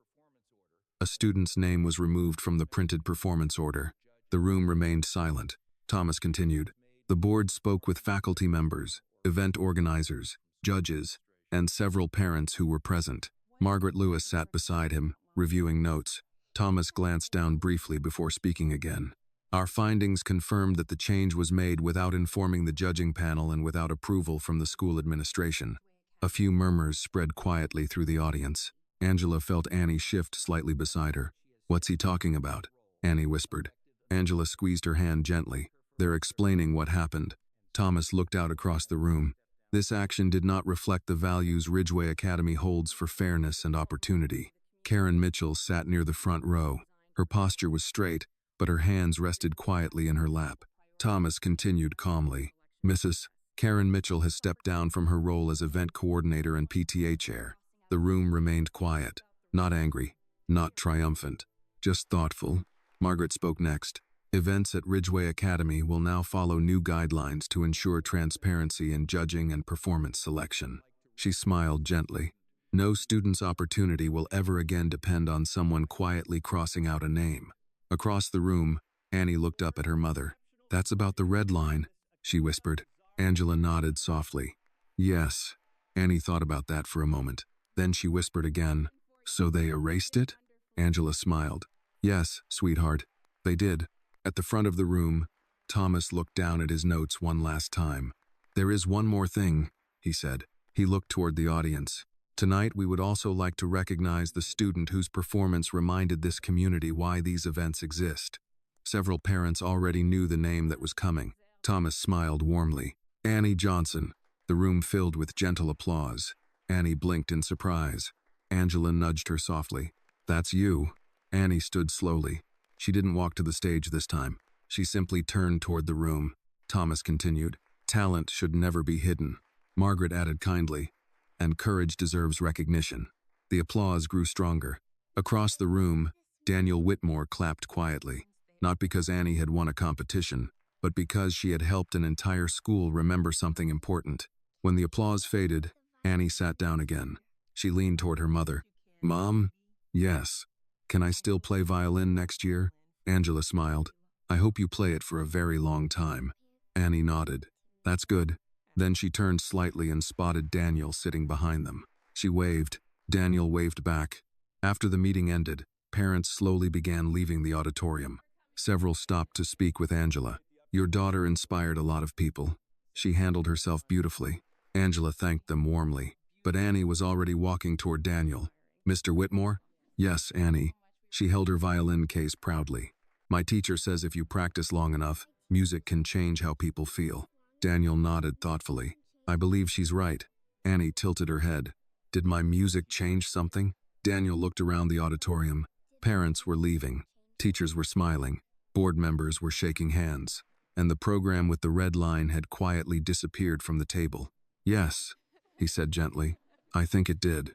Speaker 1: a student's name was removed from the printed performance order. The room remained silent. Thomas continued, the board spoke with faculty members, event organizers, judges, and several parents who were present. Margaret Lewis sat beside him, reviewing notes. Thomas glanced down briefly before speaking again. Our findings confirmed that the change was made without informing the judging panel and without approval from the school administration. A few murmurs spread quietly through the audience. Angela felt Annie shift slightly beside her. What's he talking about? Annie whispered. Angela squeezed her hand gently. They're explaining what happened. Thomas looked out across the room. This action did not reflect the values Ridgeway Academy holds for fairness and opportunity. Karen Mitchell sat near the front row. Her posture was straight, but her hands rested quietly in her lap. Thomas continued calmly. Mrs. Karen Mitchell has stepped down from her role as event coordinator and PTA chair. The room remained quiet, not angry, not triumphant, just thoughtful. Margaret spoke next. Events at Ridgeway Academy will now follow new guidelines to ensure transparency in judging and performance selection. She smiled gently. No student's opportunity will ever again depend on someone quietly crossing out a name. Across the room, Annie looked up at her mother. That's about the red line, she whispered. Angela nodded softly. Yes. Annie thought about that for a moment. Then she whispered again. So they erased it? Angela smiled. Yes, sweetheart, they did. At the front of the room, Thomas looked down at his notes one last time. There is one more thing, he said. He looked toward the audience. Tonight, we would also like to recognize the student whose performance reminded this community why these events exist. Several parents already knew the name that was coming. Thomas smiled warmly. Annie Johnson. The room filled with gentle applause. Annie blinked in surprise. Angela nudged her softly. That's you. Annie stood slowly. She didn't walk to the stage this time. She simply turned toward the room. Thomas continued. Talent should never be hidden. Margaret added kindly. And courage deserves recognition. The applause grew stronger. Across the room, Daniel Whitmore clapped quietly, not because Annie had won a competition, but because she had helped an entire school remember something important. When the applause faded, Annie sat down again. She leaned toward her mother. Mom? Yes. Can I still play violin next year? Angela smiled. I hope you play it for a very long time. Annie nodded. That's good. Then she turned slightly and spotted Daniel sitting behind them. She waved. Daniel waved back. After the meeting ended, parents slowly began leaving the auditorium. Several stopped to speak with Angela. Your daughter inspired a lot of people. She handled herself beautifully. Angela thanked them warmly, but Annie was already walking toward Daniel. Mr. Whitmore? Yes, Annie. She held her violin case proudly. My teacher says if you practice long enough, music can change how people feel. Daniel nodded thoughtfully. I believe she's right. Annie tilted her head. Did my music change something? Daniel looked around the auditorium. Parents were leaving. Teachers were smiling. Board members were shaking hands. And the program with the red line had quietly disappeared from the table. Yes, he said gently. I think it did.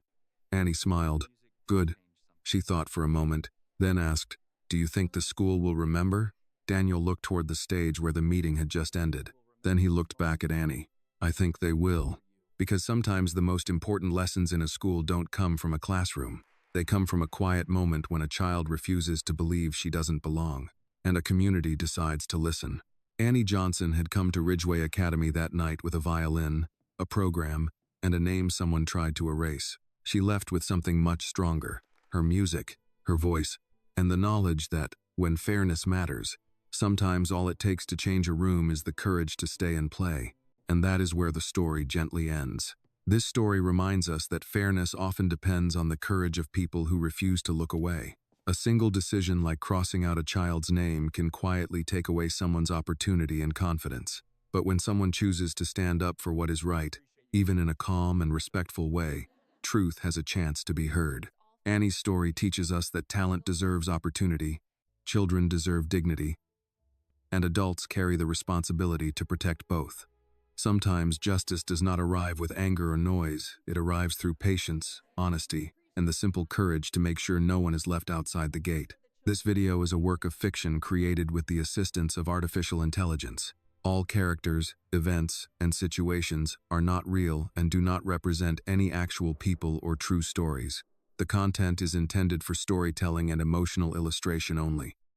Speaker 1: Annie smiled. Good. She thought for a moment, then asked, Do you think the school will remember? Daniel looked toward the stage where the meeting had just ended. Then he looked back at Annie. I think they will. Because sometimes the most important lessons in a school don't come from a classroom. They come from a quiet moment when a child refuses to believe she doesn't belong, and a community decides to listen. Annie Johnson had come to Ridgeway Academy that night with a violin, a program, and a name someone tried to erase. She left with something much stronger, her music, her voice, and the knowledge that, when fairness matters, sometimes all it takes to change a room is the courage to stay and play, and that is where the story gently ends. This story reminds us that fairness often depends on the courage of people who refuse to look away. A single decision like crossing out a child's name can quietly take away someone's opportunity and confidence. But when someone chooses to stand up for what is right, even in a calm and respectful way, truth has a chance to be heard. Annie's story teaches us that talent deserves opportunity, children deserve dignity, and adults carry the responsibility to protect both. Sometimes justice does not arrive with anger or noise. It arrives through patience, honesty, and the simple courage to make sure no one is left outside the gate. This video is a work of fiction created with the assistance of artificial intelligence. All characters, events, and situations are not real and do not represent any actual people or true stories. The content is intended for storytelling and emotional illustration only.